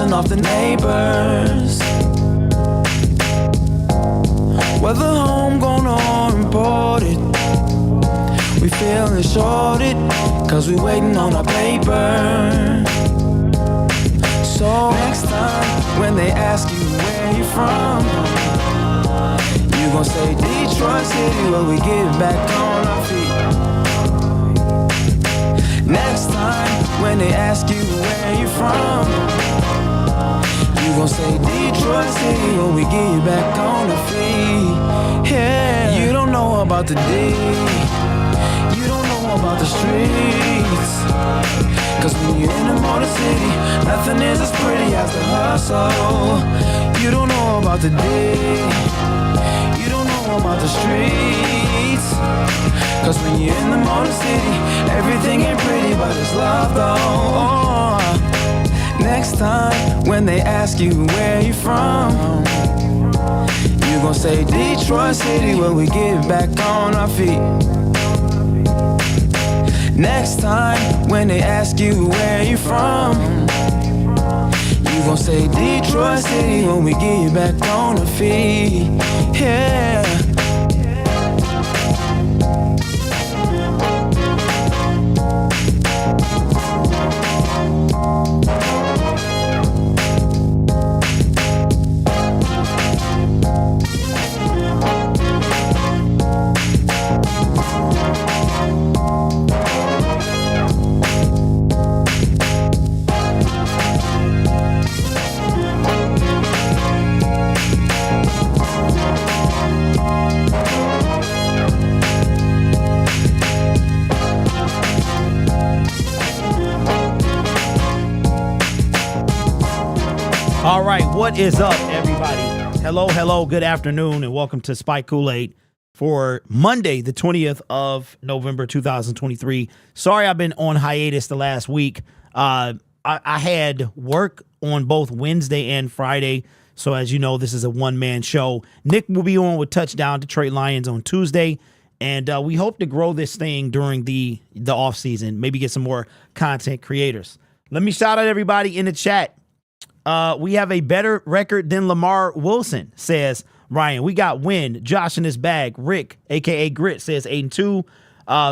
bouncing off the neighbors. Whether homegrown or imported, we feeling shorted, cause we waiting on our paper. So next time when they ask you where you from, you gon' say Detroit City, where we get back on our feet. Next time when they ask you where you from, you gon' say Detroit City, where we get back on our feet. Yeah, you don't know about the D, you don't know about the streets, cause when you're in the Motor City, nothing is as pretty as the hustle. You don't know about the D, you don't know about the streets, cause when you're in the Motor City, everything ain't pretty, but it's love though. Next time when they ask you where you from, you gon' say Detroit City, where we get back on our feet. Next time when they ask you where you from, you gon' say Detroit City, when we get back on our feet. Yeah. All right, what is up, everybody? Hello, good afternoon, and welcome to Spiked Kool-Aid for Monday, the 20th of November, 2023. Sorry I've been on hiatus the last week. I had work on both Wednesday and Friday, so as you know, this is a one-man show. Nick will be on with Touchdown Detroit Lions on Tuesday, and we hope to grow this thing during the off-season, maybe get some more content creators. Let me shout out everybody in the chat. We have a better record than Lamar Wilson, says Ryan. We got Win, Josh in his bag. Rick, a.k.a. Grit, says 8-2.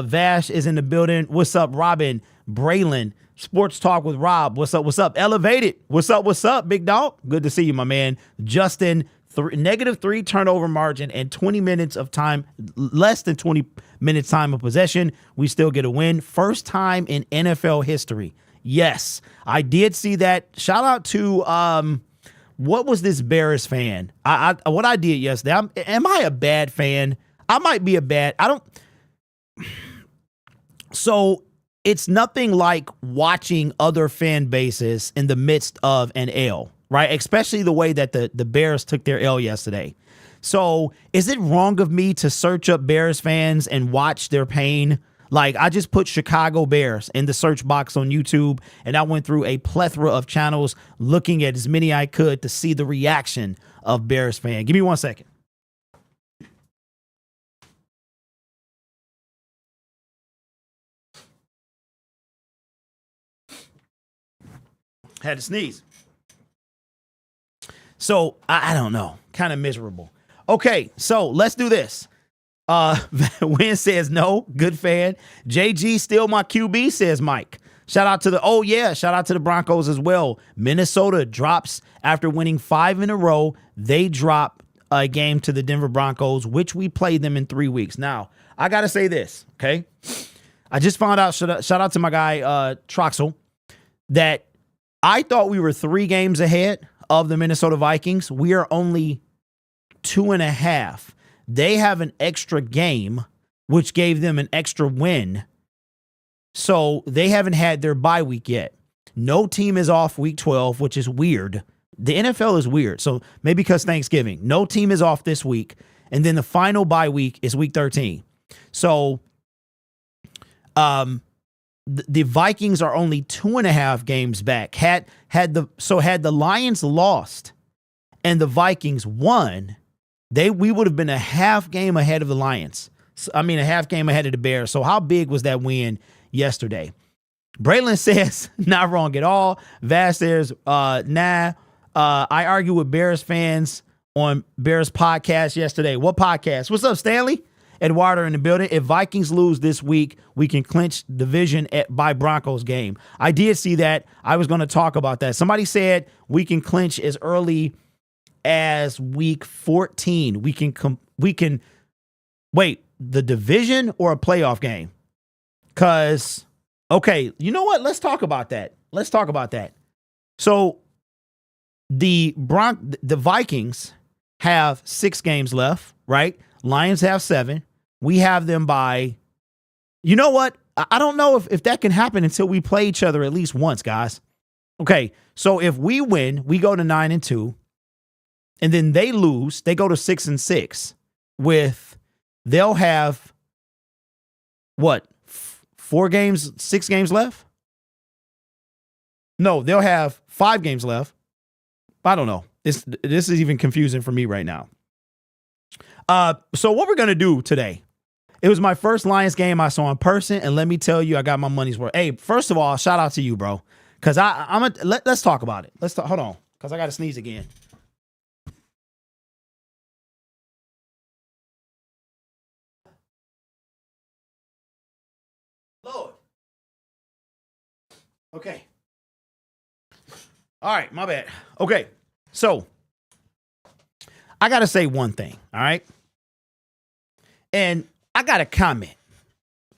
Vash is in the building. What's up, Robin? Braylon, Sports Talk with Rob. What's up? Elevated. What's up, big dog? Good to see you, my man. Justin, -3 turnover margin and 20 minutes of time, less than 20 minutes time of possession. We still get a win. First time in NFL history. Yes, I did see that. Shout out to what was this Bears fan? What I did yesterday. Am I a bad fan? I might be a bad. I don't. So it's nothing like watching other fan bases in the midst of an L, right? Especially the way that the Bears took their L yesterday. So is it wrong of me to search up Bears fans and watch their pain? Like, I just put Chicago Bears in the search box on YouTube, and I went through a plethora of channels looking at as many I could to see the reaction of Bears fan. Give me 1 second. Had to sneeze. So, I don't know. Kind of miserable. Okay, so let's do this. Win says no, good fan. JG still my QB, says Mike. Shout out to the Broncos as well. Minnesota drops after winning 5 in a row. They drop a game to the Denver Broncos, which we played them in 3 weeks. Now, I got to say this, okay? I just found out, shout out to my guy, Troxel, that I thought we were 3 games ahead of the Minnesota Vikings. We are only 2.5. They have an extra game, which gave them an extra win. So they haven't had their bye week yet. No team is off week 12, which is weird. The NFL is weird. So maybe because Thanksgiving. No team is off this week. And then the final bye week is week 13. So the Vikings are only 2.5 games back. Had the Lions lost and the Vikings won, we would have been a half game ahead of the Lions. A half game ahead of the Bears. So how big was that win yesterday? Braylon says, not wrong at all. Vass says, nah. I argue with Bears fans on Bears podcast yesterday. What podcast? What's up, Stanley? Eduardo in the building. If Vikings lose this week, we can clinch division by Broncos game. I did see that. I was going to talk about that. Somebody said we can clinch as early as week 14. We can wait, the division or a playoff game? Because, okay, you know what? Let's talk about that. So the Vikings have 6 games left, right? Lions have 7. We have them by, you know what? I don't know if that can happen until we play each other at least once, guys. Okay, so if we win, we go to 9-2, and then they lose, they go to 6-6 they'll have what? 6 games left? No, they'll have 5 games left. I don't know. This is even confusing for me right now. So what we're going to do today, it was my first Lions game I saw in person, and let me tell you, I got my money's worth. Hey, first of all, shout out to you, bro, because let's talk about it. Hold on, because I got to sneeze again. Lord. Okay. All right, my bad. Okay, so I got to say one thing, all right? And I got a comment.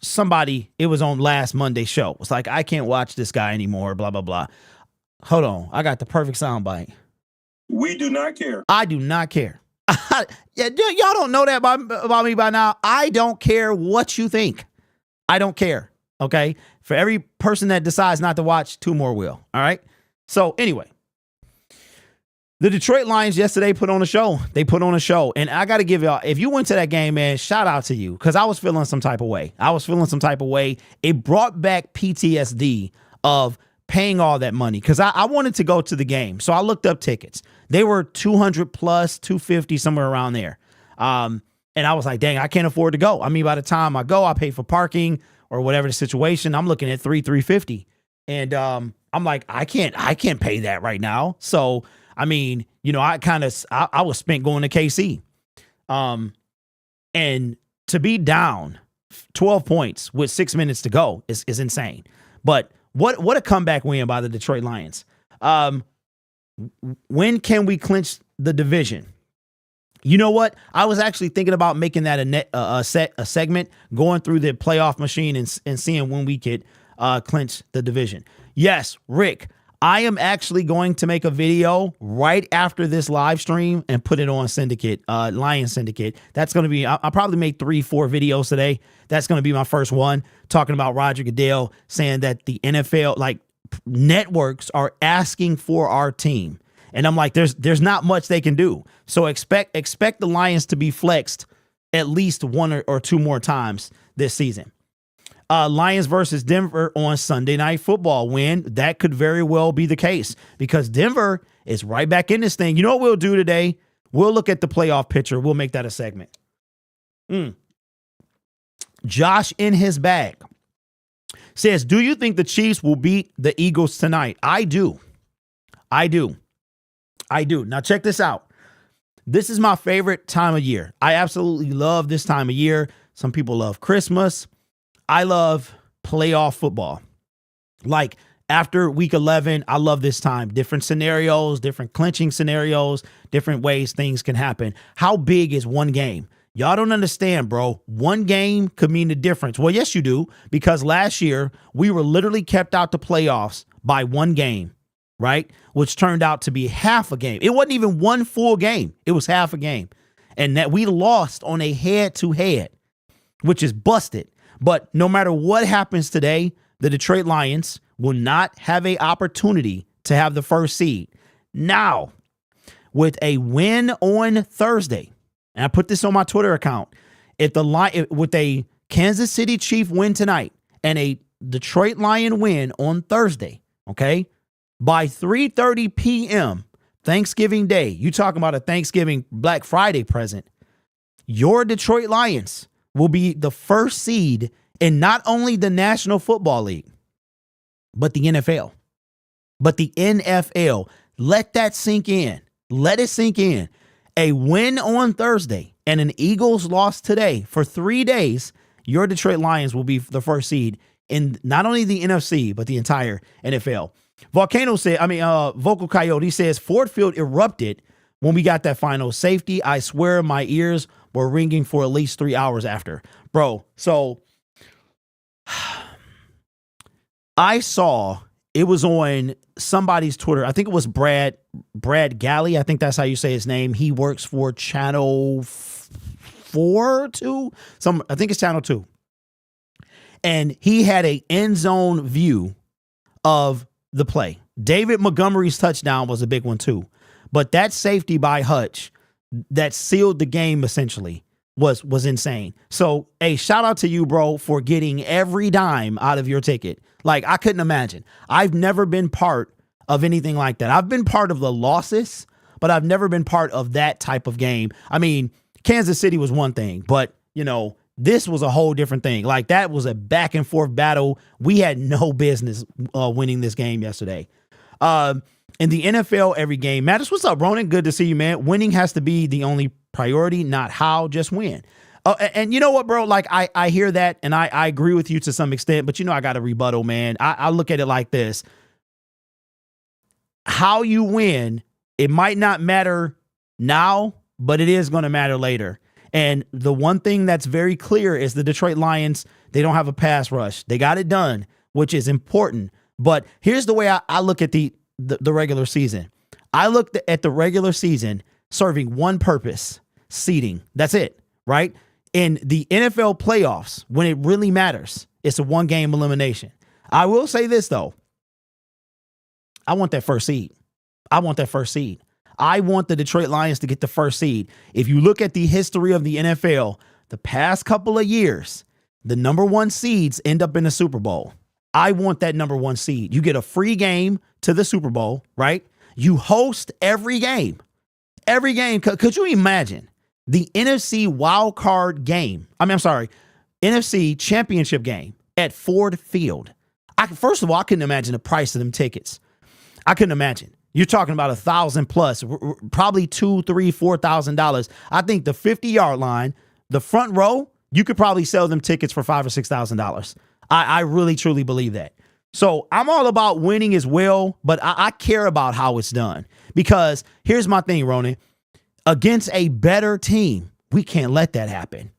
Somebody, it was on last Monday's show. It's like, I can't watch this guy anymore, blah, blah, blah. Hold on, I got the perfect soundbite. We do not care. I do not care. Yeah, y'all don't know that about me by now. I don't care what you think. I don't care, okay? For every person that decides not to watch, 2 more will, all right? So anyway, the Detroit Lions yesterday put on a show. They put on a show. And I got to give y'all, if you went to that game, man, shout out to you. Because I was feeling some type of way. It brought back PTSD of paying all that money. Because I wanted to go to the game. So I looked up tickets. They were $200 plus, $250, somewhere around there. And I was like, dang, I can't afford to go. I mean, by the time I go, I pay for parking or whatever the situation. I'm looking at $350. And I'm like, I can't pay that right now. So I mean, you know, I was spent going to KC. And to be down 12 points with 6 minutes to go is insane. But what a comeback win by the Detroit Lions. When can we clinch the division? You know what? I was actually thinking about making that a segment, going through the playoff machine and seeing when we could clinch the division. Yes, Rick, I am actually going to make a video right after this live stream and put it on Syndicate, Lions Syndicate. That's going to be, I'll probably make 3-4 videos today. That's going to be my first one, talking about Roger Goodell saying that the NFL, like, networks are asking for our team. And I'm like, there's not much they can do. So expect the Lions to be flexed at least 1 or 2 more times this season. Lions versus Denver on Sunday Night Football win. That could very well be the case because Denver is right back in this thing. You know what we'll do today? We'll look at the playoff picture. We'll make that a segment. Josh in his bag says, do you think the Chiefs will beat the Eagles tonight? I do. Now check this out. This is my favorite time of year. I absolutely love this time of year. Some people love Christmas. I love playoff football. Like after week 11, I love this time. Different scenarios, different clinching scenarios, different ways things can happen. How big is one game? Y'all don't understand, bro. One game could mean the difference. Well, yes, you do. Because last year, we were literally kept out the playoffs by one game, right? Which turned out to be half a game. It wasn't even one full game. It was half a game. And that we lost on a head-to-head, which is busted. But no matter what happens today, the Detroit Lions will not have an opportunity to have the first seed. Now, with a win on Thursday, and I put this on my Twitter account, with a Kansas City Chief win tonight and a Detroit Lion win on Thursday, okay, by 3:30 p.m. Thanksgiving Day, you talking about a Thanksgiving Black Friday present, your Detroit Lions will be the first seed in not only the National Football League, but the NFL. But the NFL, let that sink in. Let it sink in. A win on Thursday and an Eagles loss today for 3 days, your Detroit Lions will be the first seed in not only the NFC, but the entire NFL. Vocal Coyote says Ford Field erupted when we got that final safety. I swear my ears were ringing for at least 3 hours after. Bro, so I saw it was on somebody's Twitter. I think it was Brad Galley. I think that's how you say his name. He works for Channel 4, 2. I think it's Channel 2. And he had a end zone view of the play. David Montgomery's touchdown was a big one too. But that safety by Hutch that sealed the game essentially was insane. So, hey, shout out to you, bro, for getting every dime out of your ticket. Like, I couldn't imagine. I've never been part of anything like that. I've been part of the losses, but I've never been part of that type of game. I mean, Kansas City was one thing, but, you know, this was a whole different thing. Like, that was a back and forth battle. We had no business winning this game yesterday. In the NFL, every game matters. What's up, Ronan? Good to see you, man. Winning has to be the only priority, not how, just win. And you know what, bro? Like, I hear that, and I agree with you to some extent, but you know I got a rebuttal, man. I look at it like this. How you win, it might not matter now, but it is going to matter later. And the one thing that's very clear is the Detroit Lions, they don't have a pass rush. They got it done, which is important. But here's the way I look at the regular season. I looked at the regular season serving one purpose, seeding. That's it, right? In the NFL playoffs, when it really matters, it's a one-game elimination. I will say this, though. I want that first seed. I want the Detroit Lions to get the first seed. If you look at the history of the NFL, the past couple of years, the number one seeds end up in the Super Bowl. I want that number one seed. You get a free game to the Super Bowl, right? You host every game. Every game. Could you imagine the NFC wild card game? NFC championship game at Ford Field. First of all, I couldn't imagine the price of them tickets. I couldn't imagine. You're talking about $1,000 plus, probably $2,000, $3,000, $4,000. I think the 50-yard line, the front row, you could probably sell them tickets for $5,000 or $6,000. I really, truly believe that. So I'm all about winning as well, but I care about how it's done. Because here's my thing, Ronan. Against a better team, we can't let that happen.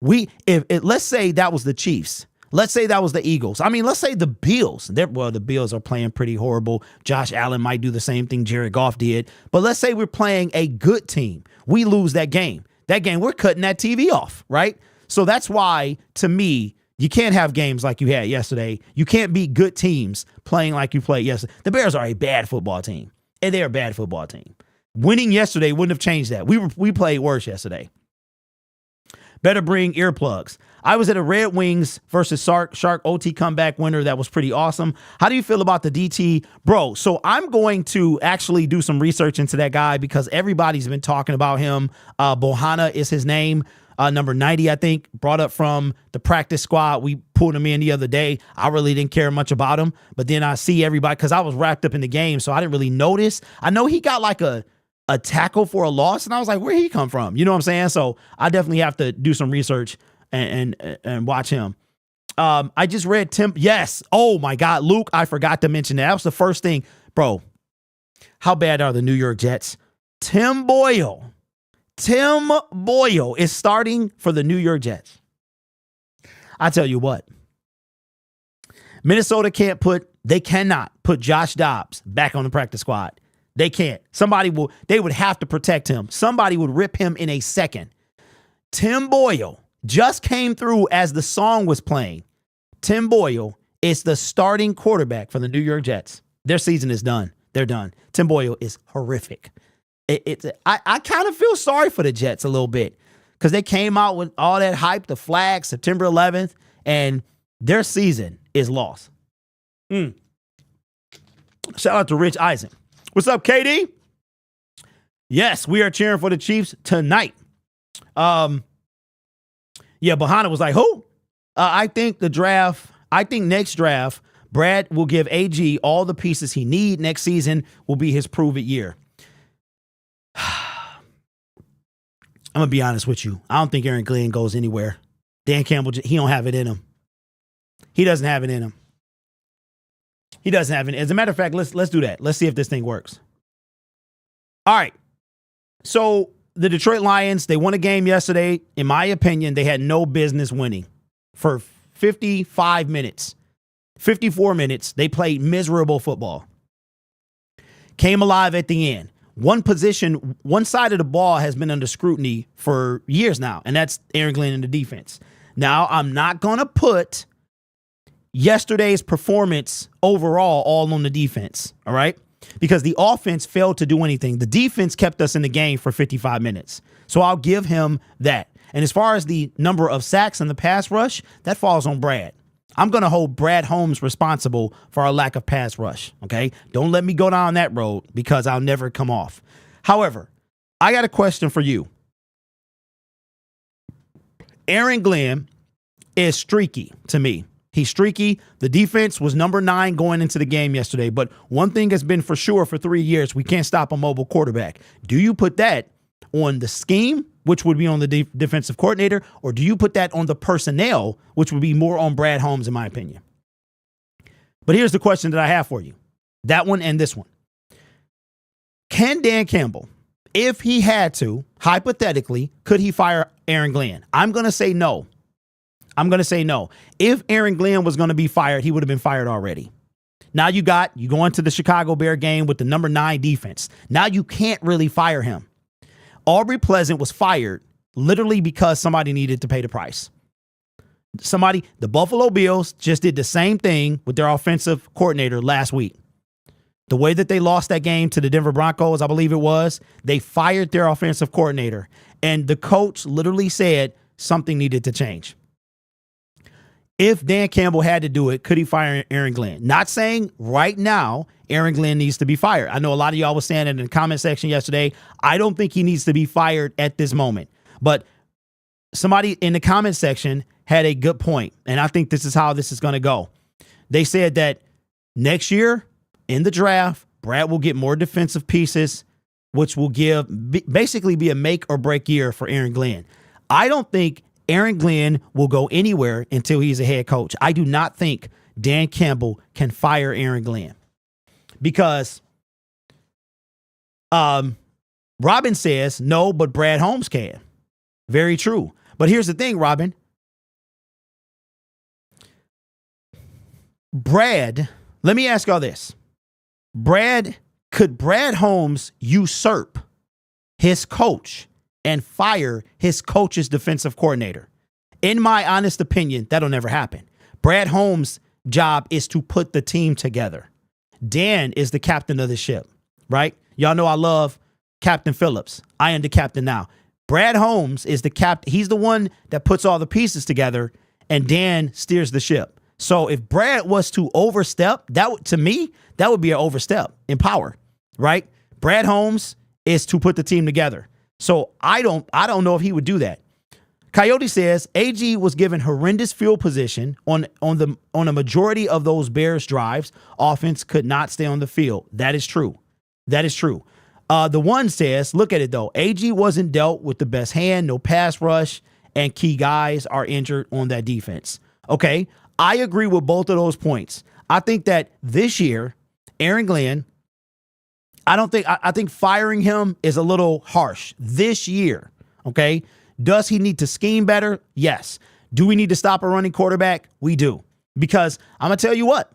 Let's say that was the Chiefs. Let's say that was the Eagles. I mean, let's say the Bills. The Bills are playing pretty horrible. Josh Allen might do the same thing Jared Goff did. But let's say we're playing a good team. We lose that game. We're cutting that TV off, right? So that's why, to me, you can't have games like you had yesterday. You can't be good teams playing like you played yesterday. The Bears are a bad football team, and they're a bad football team. Winning yesterday wouldn't have changed that. We played worse yesterday. Better bring earplugs. I was at a Red Wings versus Shark OT comeback winner. That was pretty awesome. How do you feel about the DT? Bro, so I'm going to actually do some research into that guy because everybody's been talking about him. Bohanna is his name. Number 90, I think, brought up from the practice squad. We pulled him in the other day. I really didn't care much about him. But then I see everybody, because I was wrapped up in the game, so I didn't really notice. I know he got like a tackle for a loss, and I was like, where'd he come from? You know what I'm saying? So I definitely have to do some research and watch him. I just read Tim. Yes. Oh, my God. Luke, I forgot to mention that. That was the first thing. Bro, how bad are the New York Jets? Tim Boyle is starting for the New York Jets. I tell you what, Minnesota cannot put Josh Dobbs back on the practice squad. They can't. They would have to protect him. Somebody would rip him in a second. Tim Boyle just came through as the song was playing. Tim Boyle is the starting quarterback for the New York Jets. Their season is done. They're done. Tim Boyle is horrific. I kind of feel sorry for the Jets a little bit because they came out with all that hype, the flag, September 11th, and their season is lost. Shout out to Rich Eisen. What's up, KD? Yes, we are cheering for the Chiefs tonight. Bohanna was like, who? I think next draft, Brad will give AG all the pieces he needs. Next season will be his prove-it year. I'm going to be honest with you. I don't think Aaron Glenn goes anywhere. Dan Campbell, he don't have it in him. He doesn't have it in him. He doesn't have it. As a matter of fact, let's do that. Let's see if this thing works. All right. So the Detroit Lions, they won a game yesterday. In my opinion, they had no business winning. For 55 minutes, 54 minutes, they played miserable football. Came alive at the end. One side of the ball has been under scrutiny for years now, and that's Aaron Glenn in the defense. Now, I'm not going to put yesterday's performance overall all on the defense, all right? Because the offense failed to do anything. The defense kept us in the game for 55 minutes. So I'll give him that. And as far as the number of sacks in the pass rush, that falls on Brad. I'm going to hold Brad Holmes responsible for our lack of pass rush, okay? Don't let me go down that road because I'll never come off. However, I got a question for you. Aaron Glenn is streaky to me. He's streaky. The defense was number 9 going into the game yesterday. But one thing has been for sure for 3 years, we can't stop a mobile quarterback. Do you put that on the scheme, which would be on the defensive coordinator, or do you put that on the personnel, which would be more on Brad Holmes, in my opinion? But here's the question that I have for you. That one and this one. Can Dan Campbell, if he had to, hypothetically, could he fire Aaron Glenn? I'm going to say no. If Aaron Glenn was going to be fired, he would have been fired already. Now you go into the Chicago Bear game with the number 9 defense. Now you can't really fire him. Aubrey Pleasant was fired literally because somebody needed to pay the price. The Buffalo Bills just did the same thing with their offensive coordinator last week. The way that they lost that game to the Denver Broncos, I believe it was, they fired their offensive coordinator. And the coach literally said something needed to change. If Dan Campbell had to do it, could he fire Aaron Glenn? Not saying right now Aaron Glenn needs to be fired. I know a lot of y'all was saying it in the comment section yesterday. I don't think he needs to be fired at this moment. But somebody in the comment section had a good point, and I think this is how this is going to go. They said that next year in the draft, Brad will get more defensive pieces, which will basically be a make or break year for Aaron Glenn. I don't think Aaron Glenn will go anywhere until he's a head coach. I do not think Dan Campbell can fire Aaron Glenn because Robin says no, but Brad Holmes can. Very true. But here's the thing, Robin. Brad, let me ask y'all this. Could Brad Holmes usurp his coach and fire his coach's defensive coordinator? In my honest opinion, that'll never happen. Brad Holmes' job is to put the team together. Dan is the captain of the ship, right? Y'all know I love Captain Phillips. I am the captain now. Brad Holmes is the captain. He's the one that puts all the pieces together, and Dan steers the ship. So if Brad was to overstep, to me, that would be an overstep in power, right? Brad Holmes is to put the team together. So I don't know if he would do that. Coyote says AG was given horrendous field position on a majority of those Bears drives. Offense could not stay on the field. That is true. The one says, look at it though. AG wasn't dealt with the best hand, no pass rush, and key guys are injured on that defense. Okay, I agree with both of those points. I think that this year, Aaron Glenn, I think firing him is a little harsh this year. Okay. Does he need to scheme better? Yes. Do we need to stop a running quarterback? We do. Because I'm going to tell you what,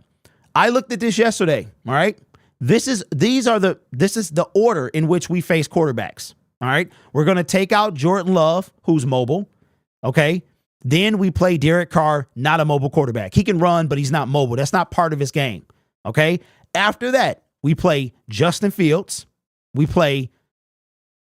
I looked at this yesterday. All right. This is the order in which we face quarterbacks. All right. We're going to take out Jordan Love, who's mobile. Okay. Then we play Derek Carr, not a mobile quarterback. He can run, but he's not mobile. That's not part of his game. Okay. After that, we play Justin Fields. We play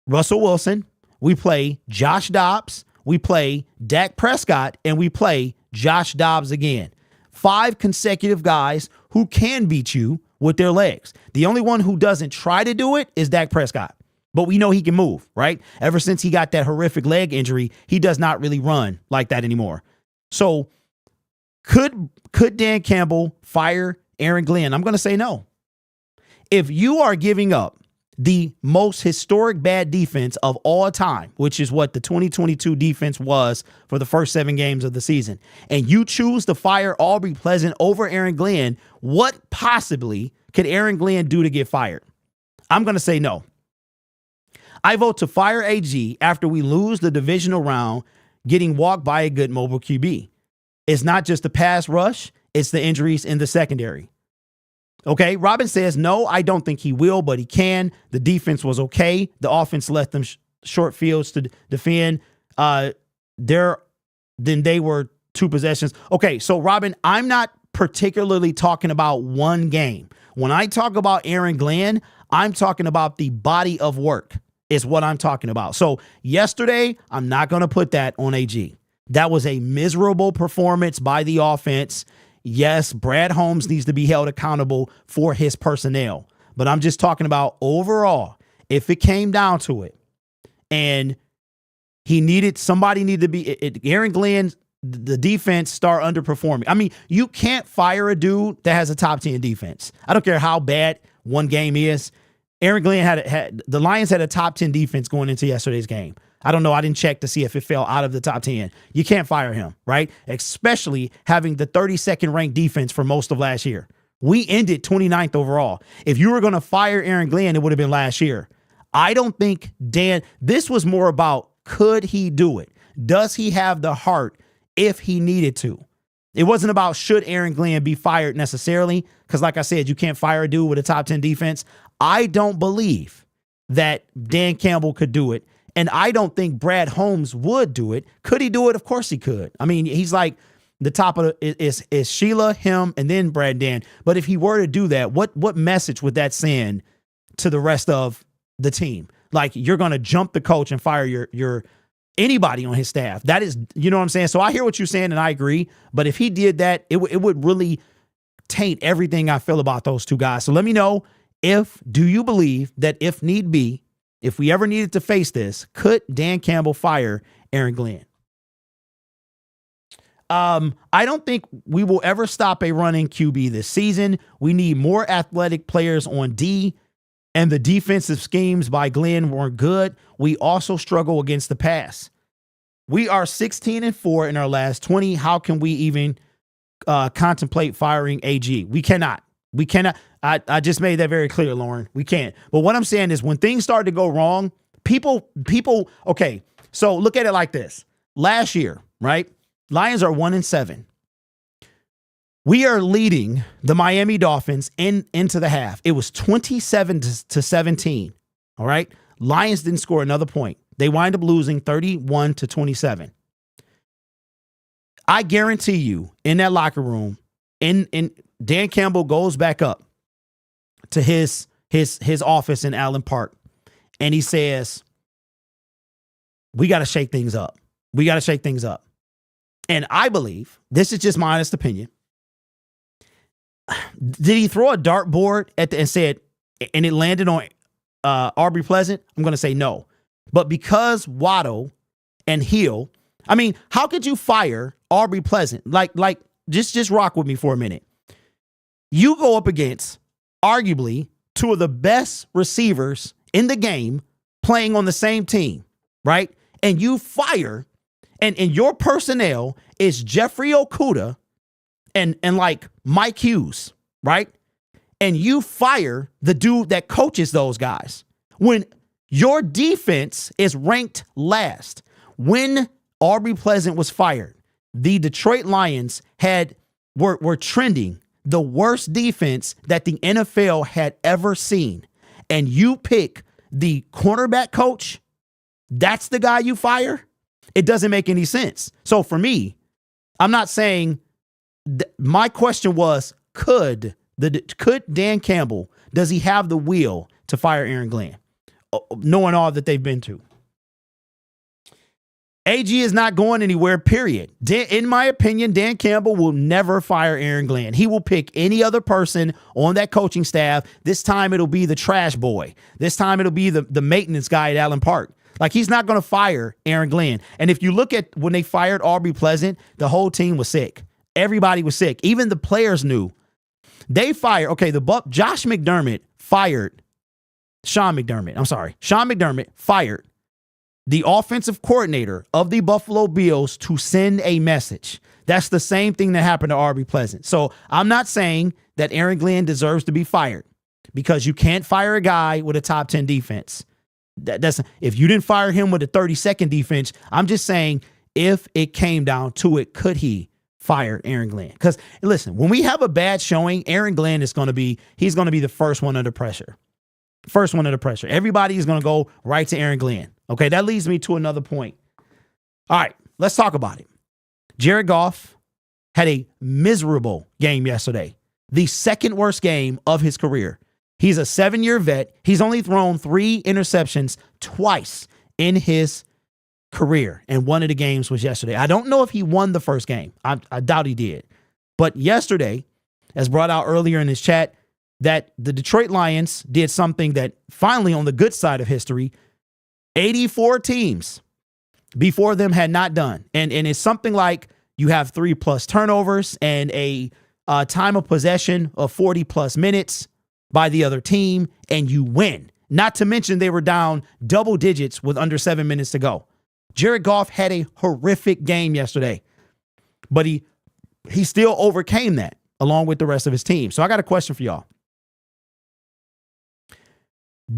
Russell Wilson. We play Josh Dobbs. We play Dak Prescott. And we play Josh Dobbs again. 5 consecutive guys who can beat you with their legs. The only one who doesn't try to do it is Dak Prescott. But we know he can move, right? Ever since he got that horrific leg injury, he does not really run like that anymore. So Could Dan Campbell fire Aaron Glenn? I'm going to say no. If you are giving up the most historic bad defense of all time, which is what the 2022 defense was for the first 7 games of the season, and you choose to fire Aubrey Pleasant over Aaron Glenn, what possibly could Aaron Glenn do to get fired? I'm going to say no. I vote to fire AG after we lose the divisional round getting walked by a good mobile QB. It's not just the pass rush, it's the injuries in the secondary. Okay, Robin says, no, I don't think he will, but he can. The defense was okay. The offense left them short fields to defend. Then they were 2 possessions. Okay, so Robin, I'm not particularly talking about one game. When I talk about Aaron Glenn, I'm talking about the body of work is what I'm talking about. So yesterday, I'm not going to put that on AG. That was a miserable performance by the offense. Yes, Brad Holmes needs to be held accountable for his personnel, but I'm just talking about overall, if it came down to it and somebody needed to be, Aaron Glenn, the defense start underperforming. I mean, you can't fire a dude that has a top 10 defense. I don't care how bad one game is. Aaron Glenn the Lions had a top 10 defense going into yesterday's game. I don't know. I didn't check to see if it fell out of the top 10. You can't fire him, right? Especially having the 32nd ranked defense for most of last year. We ended 29th overall. If you were going to fire Aaron Glenn, it would have been last year. I don't think this was more about could he do it? Does he have the heart if he needed to? It wasn't about should Aaron Glenn be fired necessarily, because like I said, you can't fire a dude with a top 10 defense. I don't believe that Dan Campbell could do it. And I don't think Brad Holmes would do it. Could he do it? Of course he could. I mean, he's like the top of is Sheila, him, and then Brad Dan. But if he were to do that, what message would that send to the rest of the team? Like, you're going to jump the coach and fire your anybody on his staff. That is, you know what I'm saying? So I hear what you're saying, and I agree. But if he did that, it would really taint everything I feel about those two guys. So let me know, do you believe that if need be, if we ever needed to face this, could Dan Campbell fire Aaron Glenn? I don't think we will ever stop a running QB this season. We need more athletic players on D, and the defensive schemes by Glenn weren't good. We also struggle against the pass. We are 16-4 in our last 20. How can we even contemplate firing AG? We cannot. We cannot. I just made that very clear, Lauren. We can't. But what I'm saying is when things start to go wrong, people, okay, so look at it like this. Last year, right? Lions are 1-7. We are leading the Miami Dolphins into the half. It was 27-17. All right. Lions didn't score another point. They wind up losing 31-27. I guarantee you in that locker room, in Dan Campbell goes back up to his office in Allen Park, and he says, we got to shake things up. We got to shake things up. And I believe, this is just my honest opinion, did he throw a dartboard and said, and it landed on Aubrey Pleasant? I'm going to say no. But because Waddle and Hill, I mean, how could you fire Aubrey Pleasant? Like, just rock with me for a minute. You go up against arguably 2 of the best receivers in the game playing on the same team, right? And you fire, and your personnel is Jeffrey Okudah and like Mike Hughes, right? And you fire the dude that coaches those guys when your defense is ranked last. When Aubrey Pleasant was fired, the Detroit Lions were trending the worst defense that the NFL had ever seen. And you pick the cornerback coach, that's the guy you fire? It doesn't make any sense. So for me, I'm not saying, my question was, could Dan Campbell, does he have the will to fire Aaron Glenn, knowing all that they've been to? AG is not going anywhere, period. In my opinion, Dan Campbell will never fire Aaron Glenn. He will pick any other person on that coaching staff. This time it'll be the trash boy. This time it'll be the maintenance guy at Allen Park. Like, he's not going to fire Aaron Glenn. And if you look at when they fired Aubrey Pleasant, the whole team was sick. Everybody was sick. Even the players knew. They fired. Okay, Sean McDermott fired the offensive coordinator of the Buffalo Bills to send a message. That's the same thing that happened to Aubrey Pleasant. So I'm not saying that Aaron Glenn deserves to be fired, because you can't fire a guy with a top 10 defense. If you didn't fire him with a 32nd defense, I'm just saying, if it came down to it, could he fire Aaron Glenn? Because listen, when we have a bad showing, Aaron Glenn he's going to be the first one under pressure. Everybody is going to go right to Aaron Glenn. Okay, that leads me to another point. All right, let's talk about it. Jared Goff had a miserable game yesterday. The second worst game of his career. He's a 7-year vet. He's only thrown 3 interceptions twice in his career, and one of the games was yesterday. I don't know if he won the first game. I doubt he did. But yesterday, as brought out earlier in his chat, that the Detroit Lions did something that finally, on the good side of history, 84 teams before them had not done. And it's something like you have 3+ turnovers and a time of possession of 40+ minutes by the other team, and you win. Not to mention they were down double digits with under 7 minutes to go. Jared Goff had a horrific game yesterday, but he still overcame that along with the rest of his team. So I got a question for y'all.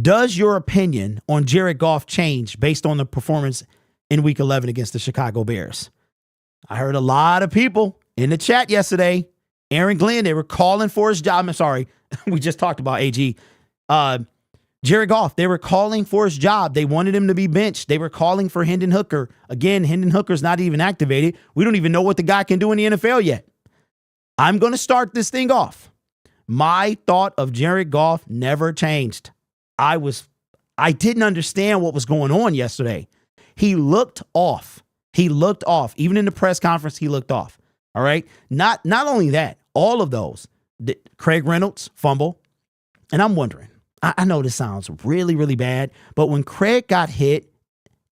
Does your opinion on Jared Goff change based on the performance in Week 11 against the Chicago Bears? I heard a lot of people in the chat yesterday. Aaron Glenn, they were calling for his job. I'm sorry, we just talked about AG. Jared Goff, they were calling for his job. They wanted him to be benched. They were calling for Hendon Hooker. Again, Hendon Hooker's not even activated. We don't even know what the guy can do in the NFL yet. I'm going to start this thing off. My thought of Jared Goff never changed. I didn't understand what was going on yesterday. He looked off. Even in the press conference, he looked off. All right. Not only that, all of those. Craig Reynolds, fumble. And I'm wondering, I know this sounds really, really bad, but when Craig got hit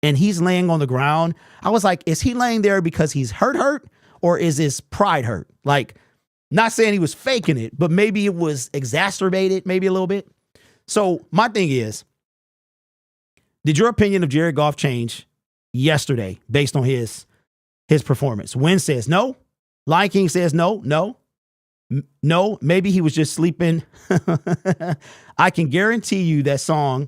and he's laying on the ground, I was like, is he laying there because he's hurt, or is his pride hurt? Like, not saying he was faking it, but maybe it was exacerbated, maybe a little bit. So my thing is, did your opinion of Jared Goff change yesterday based on his performance? Wynn says no. Lion King says no. Maybe he was just sleeping. I can guarantee you that song.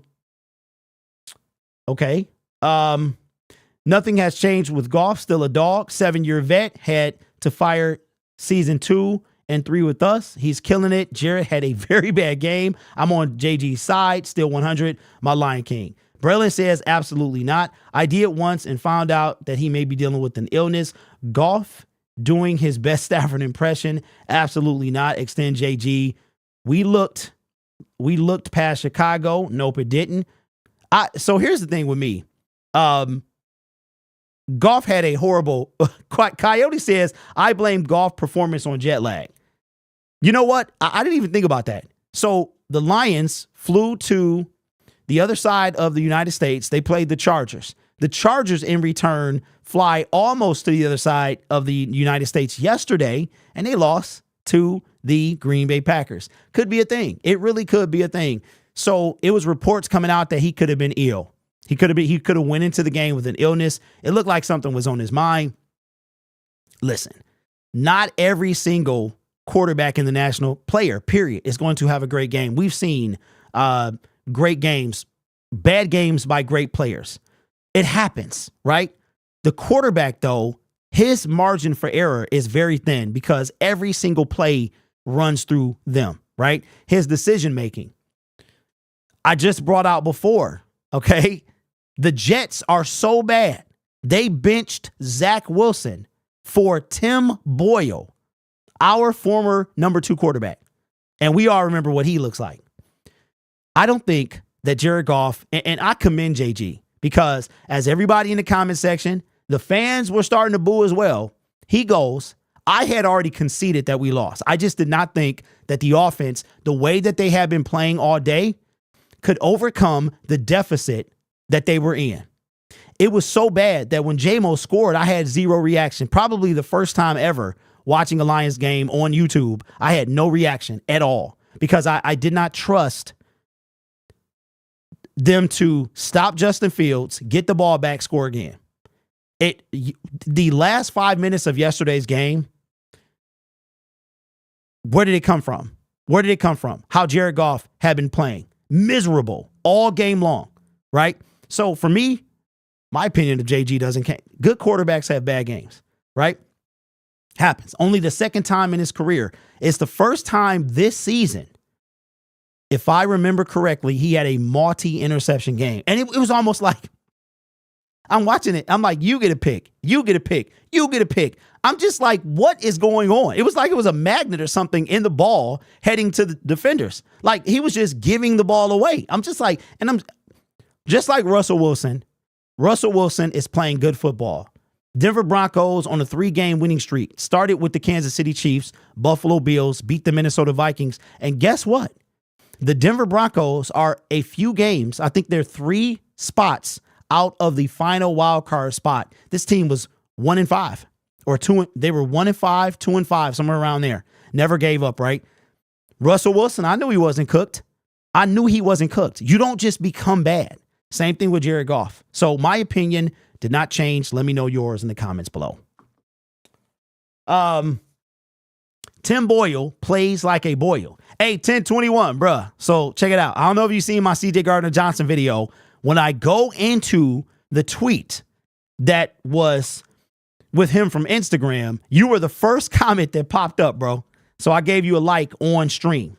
Okay. Nothing has changed with Goff. Still a dog. 7-year vet. Had to fire season 2 and 3 with us. He's killing it. Jared had a very bad game. I'm on JG's side. Still 100. My Lion King. Braylon says absolutely not. I did once and found out that he may be dealing with an illness. Goff doing his best Stafford impression. Absolutely not. Extend JG. We looked past Chicago. Nope, it didn't. So here's the thing with me. Goff had a horrible. Coyote says, I blame Goff performance on jet lag. You know what? I didn't even think about that. So the Lions flew to the other side of the United States. They played the Chargers. The Chargers, in return, fly almost to the other side of the United States yesterday, and they lost to the Green Bay Packers. Could be a thing. It really could be a thing. So it was reports coming out that he could have been ill. He could have went into the game with an illness. It looked like something was on his mind. Listen, not every single quarterback in the national player, period, is going to have a great game. We've seen great games, bad games by great players. It happens, right? The quarterback, though, his margin for error is very thin because every single play runs through them, right? His decision making. I just brought out before, okay? The Jets are so bad. They benched Zach Wilson for Tim Boyle, our former number 2 quarterback. And we all remember what he looks like. I don't think that Jared Goff, and I commend JG, because as everybody in the comment section, the fans were starting to boo as well. He goes, I had already conceded that we lost. I just did not think that the offense, the way that they had been playing all day, could overcome the deficit that they were in. It was so bad that when J-Mo scored, I had zero reaction. Probably the first time ever watching a Lions game on YouTube, I had no reaction at all because I did not trust them to stop Justin Fields, get the ball back, score again. The last 5 minutes of yesterday's game, where did it come from? Where did it come from? How Jared Goff had been playing. Miserable all game long, right? So for me, my opinion of JG doesn't count. Good quarterbacks have bad games, right? Happens. Only the second time in his career. It's the first time this season, if I remember correctly, he had a multi-interception game. And it was almost like, I'm watching it. I'm like, you get a pick. You get a pick. You get a pick. I'm just like, what is going on? It was like it was a magnet or something in the ball heading to the defenders. Like he was just giving the ball away. I'm just like, and I'm just like Russell Wilson. Russell Wilson is playing good football. Denver Broncos on a 3-game winning streak started with the Kansas City Chiefs, Buffalo Bills, beat the Minnesota Vikings. And guess what? The Denver Broncos are a few games. I think they're 3 spots out of the final wild card spot. This team was 1-5 or 2. They were 1-5, 2-5, somewhere around there. Never gave up, right? Russell Wilson, I knew he wasn't cooked. You don't just become bad. Same thing with Jared Goff. So my opinion did not change. Let me know yours in the comments below. Tim Boyle plays like a Boyle. Hey, 1021, bruh. So check it out. I don't know if you've seen my CJ Gardner-Johnson video. When I go into the tweet that was with him from Instagram, you were the first comment that popped up, bro. So I gave you a like on stream.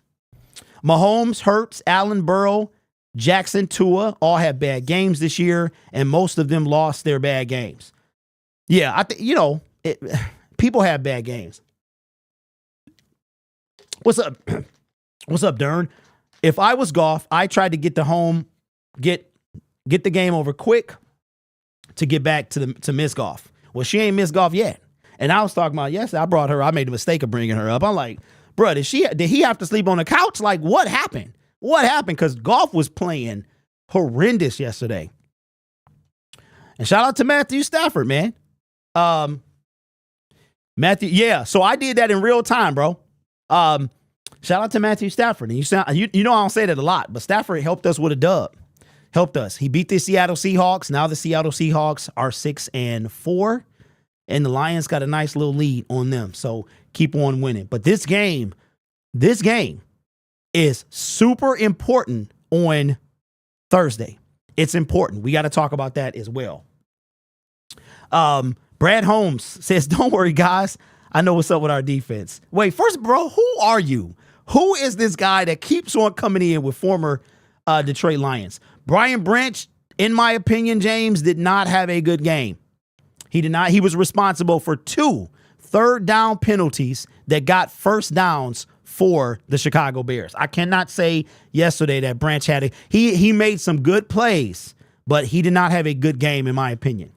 Mahomes, Hurts, Allen, Burrow, Jackson, Tua all had bad games this year, and most of them lost their bad games. Yeah, I think, people have bad games. What's up? What's up, Dern? If I was Goff, I tried to get the game over quick to get back to Miss Goff. Well, she ain't Miss Goff yet. And I was talking about, yes, I made the mistake of bringing her up. I'm like, bro, did he have to sleep on the couch? Like, what happened? What happened? Because Goff was playing horrendous yesterday. And shout out to Matthew Stafford, man. Matthew, yeah. So I did that in real time, bro. Shout out to Matthew Stafford. And you know I don't say that a lot, but Stafford helped us with a dub. Helped us. He beat the Seattle Seahawks. Now the Seattle Seahawks are 6-4, and the Lions got a nice little lead on them. So keep on winning. But this game is super important on Thursday. It's important. We got to talk about that as well. Brad Holmes says, don't worry, guys. I know what's up with our defense. Wait, first, bro, who are you? Who is this guy that keeps on coming in with former Detroit Lions? Brian Branch, in my opinion, James, did not have a good game. He did not. He was responsible for 2 third-down penalties that got first downs for the Chicago Bears. I cannot say yesterday that Branch had he made some good plays, but he did not have a good game, in my opinion.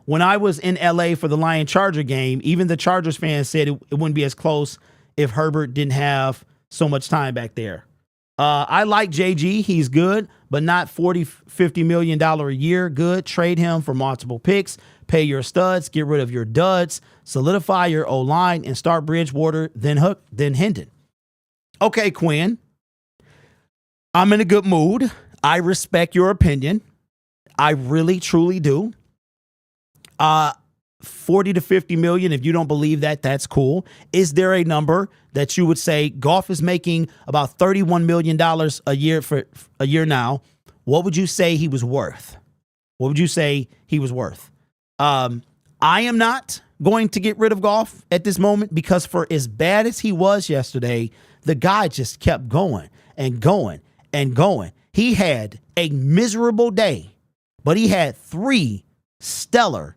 When I was in LA for the Lion-Charger game, even the Chargers fans said it wouldn't be as close if Herbert didn't have so much time back there. I like JG. He's good, but not $40-50 million a year. Good. Trade him for multiple picks. Pay your studs. Get rid of your duds. Solidify your O-line and start Bridgewater, then Hook, then Hendon. Okay, Quinn. I'm in a good mood. I respect your opinion. I really, truly do. 40 to 50 million. If you don't believe that, that's cool. Is there a number that you would say Goff is making about $31 million a year for a year now? What would you say he was worth? What would you say he was worth? I am not going to get rid of Goff at this moment because for as bad as he was yesterday, the guy just kept going and going and going. He had a miserable day, but he had 3 stellar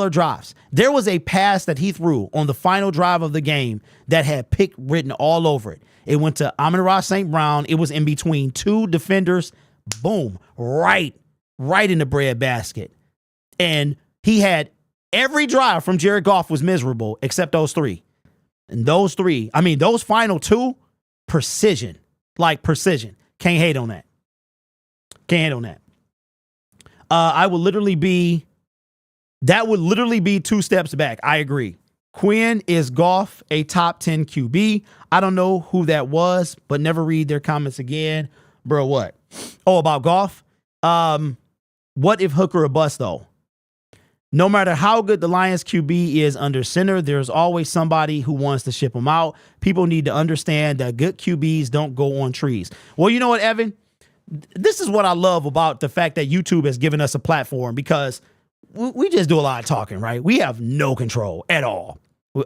drives. There was a pass that he threw on the final drive of the game that had pick written all over it. It went to Amon-Ra St. Brown. It was in between 2 defenders. Boom. Right in the breadbasket. And he had every drive from Jared Goff was miserable except those 3. And those 3, I mean, those final 2, precision. Like precision. Can't hate on that. That would literally be 2 steps back. I agree. Quinn, is Goff a top 10 QB? I don't know who that was, but never read their comments again. Bro, what? Oh, about Goff? What if Hooker a bust, though? No matter how good the Lions QB is under center, there's always somebody who wants to ship him out. People need to understand that good QBs don't go on trees. Well, you know what, Evan? This is what I love about the fact that YouTube has given us a platform, because we just do a lot of talking, right? We have no control at all.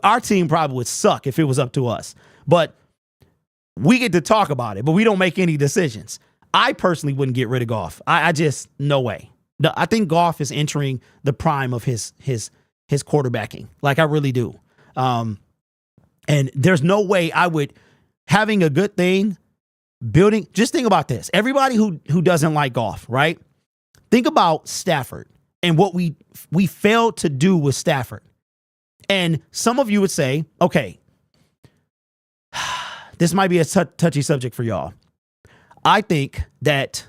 Our team probably would suck if it was up to us, but we get to talk about it, but we don't make any decisions. I personally wouldn't get rid of Goff. I just, no way. I think Goff is entering the prime of his quarterbacking. Like, I really do. And there's no way I would, having a good thing, building, just think about this. Everybody who doesn't like Goff, right? Think about Stafford and what we failed to do with Stafford. And some of you would say, okay, this might be a touchy subject for y'all. I think that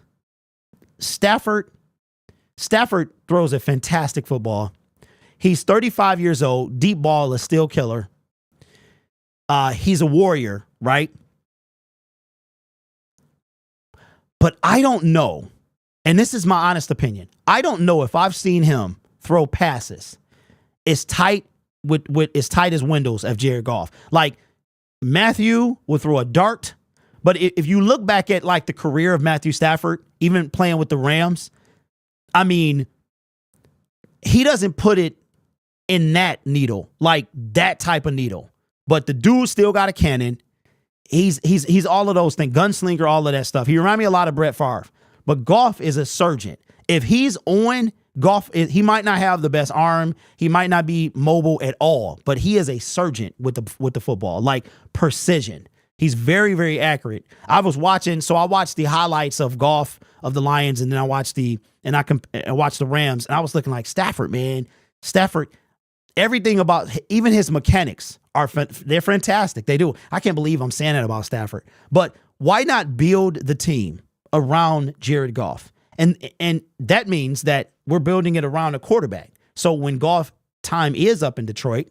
Stafford throws a fantastic football. He's 35 years old. Deep ball is still killer. He's a warrior, right? But I don't know, and this is my honest opinion, I don't know if I've seen him throw passes as tight with as tight as windows of Jared Goff. Like, Matthew will throw a dart, but if you look back at like the career of Matthew Stafford, even playing with the Rams, I mean, he doesn't put it in that needle, like that type of needle. But the dude still got a cannon. He's all of those things, gunslinger, all of that stuff. He reminds me a lot of Brett Favre. But Goff is a surgeon. If he's on, Goff, he might not have the best arm. He might not be mobile at all, but he is a surgeon with the football, like precision. He's very, very accurate. I watched the highlights of Goff of the Lions, and then I watched the Rams, and I was looking like Stafford, man. Stafford, everything about even his mechanics they're fantastic. They do. I can't believe I'm saying that about Stafford. But why not build the team around Jared Goff? And that means that we're building it around a quarterback. So when Goff time is up in Detroit,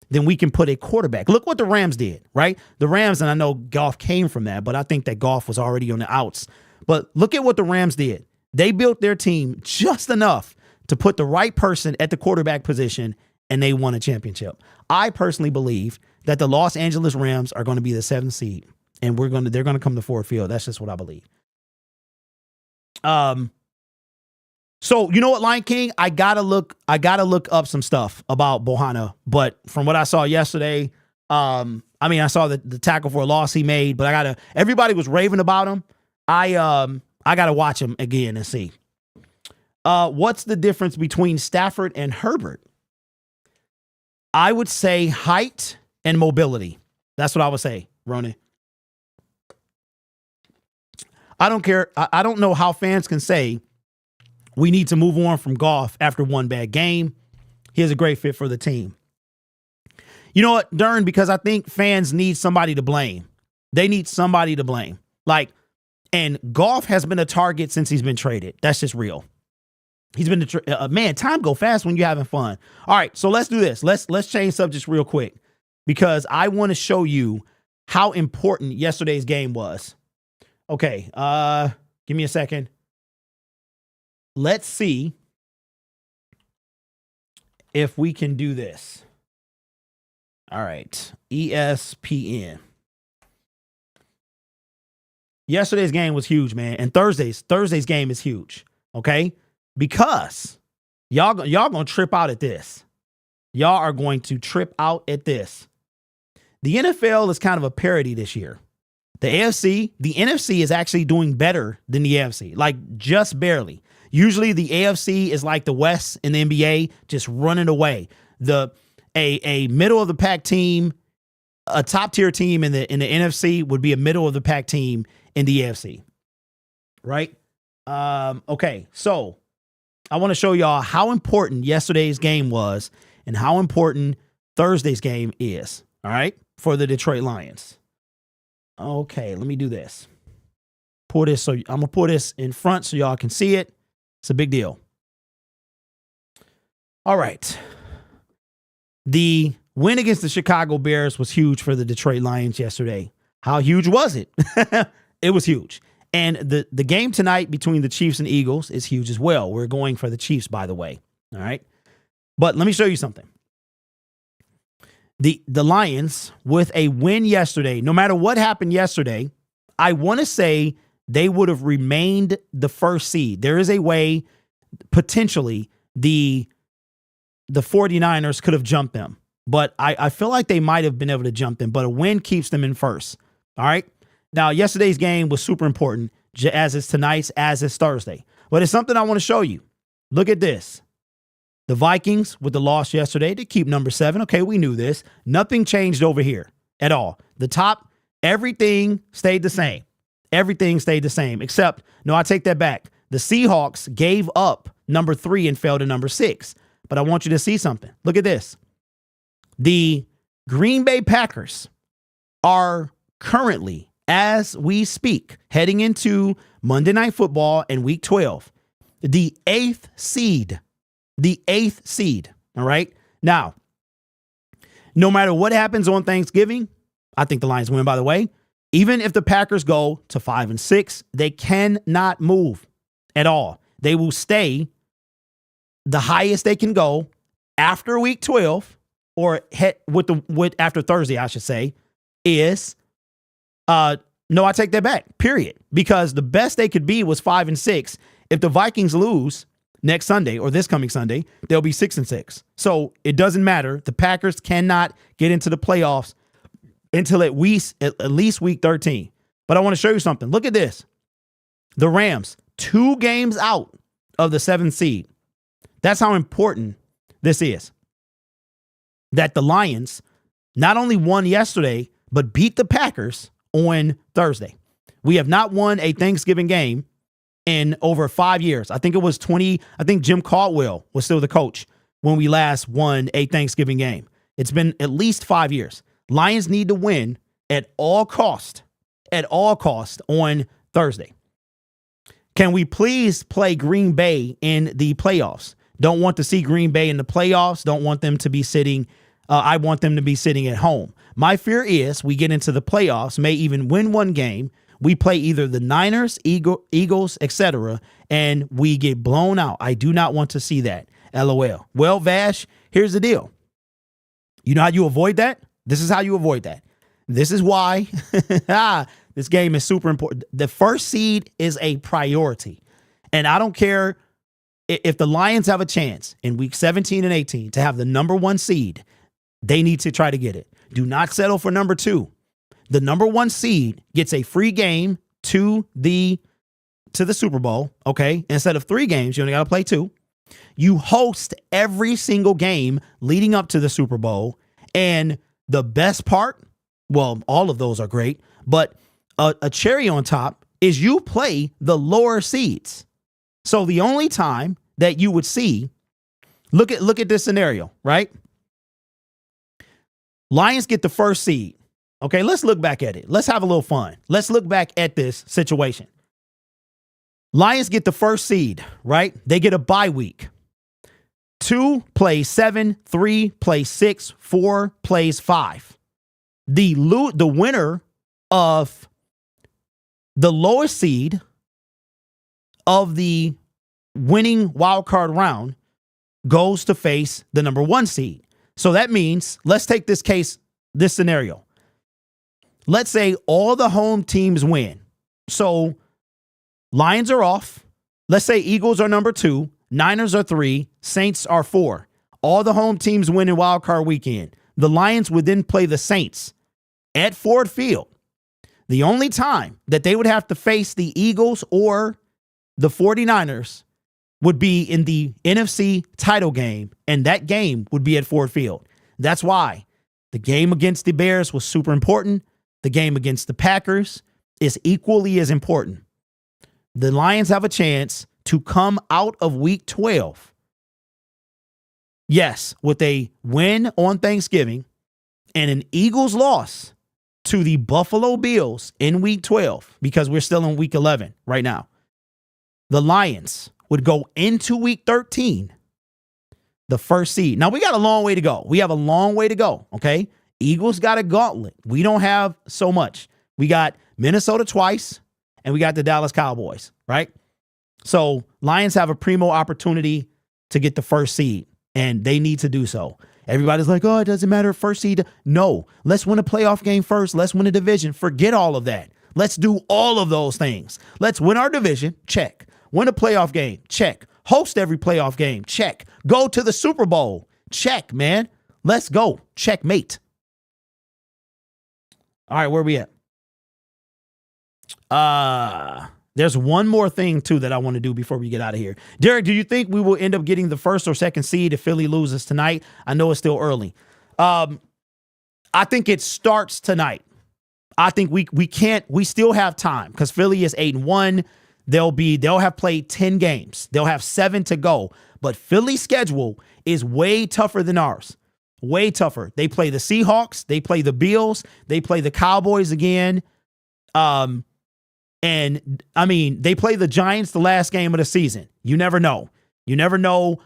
then we can put a quarterback. Look what the Rams did, right? The Rams, and I know Goff came from that, but I think that Goff was already on the outs. But look at what the Rams did. They built their team just enough to put the right person at the quarterback position, and they won a championship. I personally believe that the Los Angeles Rams are going to be the 7th seed, and they're going to come to Ford Field. That's just what I believe. So you know what, Lion King? I gotta look up some stuff about Bohanna, but from what I saw yesterday, I saw the tackle for a loss he made, but everybody was raving about him. I gotta watch him again and see. What's the difference between Stafford and Herbert? I would say height and mobility. That's what I would say, Ronan. I don't care. I don't know how fans can say we need to move on from Goff after one bad game. He is a great fit for the team. You know what, Dern? Because I think fans need somebody to blame. They need somebody to blame. And Goff has been a target since he's been traded. That's just real. He's been man. Time go fast when you're having fun. All right, so let's do this. Let's change subjects real quick, because I want to show you how important yesterday's game was. Okay, give me a second. Let's see if we can do this. All right, ESPN. Yesterday's game was huge, man, and Thursday's game is huge. Okay, because y'all gonna trip out at this. Y'all are going to trip out at this. The NFL is kind of a parody this year. The NFC is actually doing better than the AFC, like just barely. Usually the AFC is like the West in the NBA, just running away. A middle of the pack team, a top tier team in the NFC would be a middle of the pack team in the AFC, right? Okay, so I want to show y'all how important yesterday's game was and how important Thursday's game is. All right, for the Detroit Lions. Okay, let me do this. I'm gonna pull this in front so y'all can see it. It's a big deal. All right. The win against the Chicago Bears was huge for the Detroit Lions yesterday. How huge was it? It was huge. And the game tonight between the Chiefs and Eagles is huge as well. We're going for the Chiefs, by the way. All right. But let me show you something. The Lions, with a win yesterday, no matter what happened yesterday, I want to say they would have remained the first seed. There is a way, potentially, the 49ers could have jumped them. But I feel like they might have been able to jump them. But a win keeps them in first. All right. Now, yesterday's game was super important, as is tonight's, as is Thursday. But it's something I want to show you. Look at this. The Vikings, with the loss yesterday, they keep number 7. Okay, we knew this. Nothing changed over here at all. The top, everything stayed the same. Everything stayed the same, except, no, I take that back. The Seahawks gave up number 3 and fell to number 6. But I want you to see something. Look at this. The Green Bay Packers are currently, as we speak, heading into Monday Night Football and Week 12, the 8th seed. The 8th seed. All right. Now, no matter what happens on Thanksgiving, I think the Lions win, by the way. Even if the Packers go to 5-6, they cannot move at all. They will stay the highest they can go after Week 12, or after Thursday, I should say, is no, I take that back, period. Because the best they could be was 5-6. If the Vikings lose next Sunday or this coming Sunday, they'll be 6-6. So it doesn't matter. The Packers cannot get into the playoffs until at least week 13. But I want to show you something. Look at this. The Rams, 2 games out of the 7th seed. That's how important this is. That the Lions not only won yesterday, but beat the Packers on Thursday. We have not won a Thanksgiving game in over 5 years. I think it was 20. I think Jim Caldwell was still the coach when we last won a Thanksgiving game. It's been at least 5 years. Lions need to win at all cost on Thursday. Can we please play Green Bay in the playoffs? Don't want to see Green Bay in the playoffs. Don't want them to be sitting. I want them to be sitting at home. My fear is we get into the playoffs, may even win one game. We play either the Niners, Eagles, etc., and we get blown out. I do not want to see that. LOL. Well, Vash, here's the deal. You know how you avoid that? This is how you avoid that. This is why this game is super important. The first seed is a priority. And I don't care if the Lions have a chance in week 17 and 18 to have the number 1 seed, they need to try to get it. Do not settle for number 2. The number 1 seed gets a free game to the Super Bowl, okay? Instead of 3 games, you only got to play 2. You host every single game leading up to the Super Bowl. And the best part, well, all of those are great, but a cherry on top is you play the lower seeds. So the only time that you would see, look at this scenario, right? Lions get the first seed. Okay, let's look back at it. Let's have a little fun. Let's look back at this situation. Lions get the first seed, right? They get a bye week. 2 plays 7, 3 plays 6, 4 plays 5. The winner of the lowest seed of the winning wild card round goes to face the number 1 seed. So that means, let's take this scenario. Let's say all the home teams win. So Lions are off. Let's say Eagles are number 2, Niners are 3, Saints are 4. All the home teams win in wild card weekend. The Lions would then play the Saints at Ford Field. The only time that they would have to face the Eagles or the 49ers would be in the NFC title game, and that game would be at Ford Field. That's why the game against the Bears was super important. The game against the Packers is equally as important. The Lions have a chance to come out of week 12, yes, with a win on Thanksgiving and an Eagles loss to the Buffalo Bills in week 12, because we're still in week 11 right now. The Lions would go into week 13 the first seed. Now, we got a long way to go. We have a long way to go, okay? Eagles got a gauntlet. We don't have so much. We got Minnesota twice, and we got the Dallas Cowboys, right? So Lions have a primo opportunity to get the first seed, and they need to do so. Everybody's like, oh, it doesn't matter, first seed. No, let's win a playoff game first. Let's win a division. Forget all of that. Let's do all of those things. Let's win our division, check. Win a playoff game, check. Host every playoff game, check. Go to the Super Bowl, check, man. Let's go. Checkmate. All right, where we at? There's one more thing, too, that I want to do before we get out of here. Derek, do you think we will end up getting the first or second seed if Philly loses tonight? I know it's still early. I think it starts tonight. I think we still have time because Philly is 8-1. They'll have played 10 games. They'll have 7 to go. But Philly's schedule is way tougher than ours. Way tougher. They play the Seahawks. They play the Bills. They play the Cowboys again. And I mean, they play the Giants the last game of the season. You never know. You never know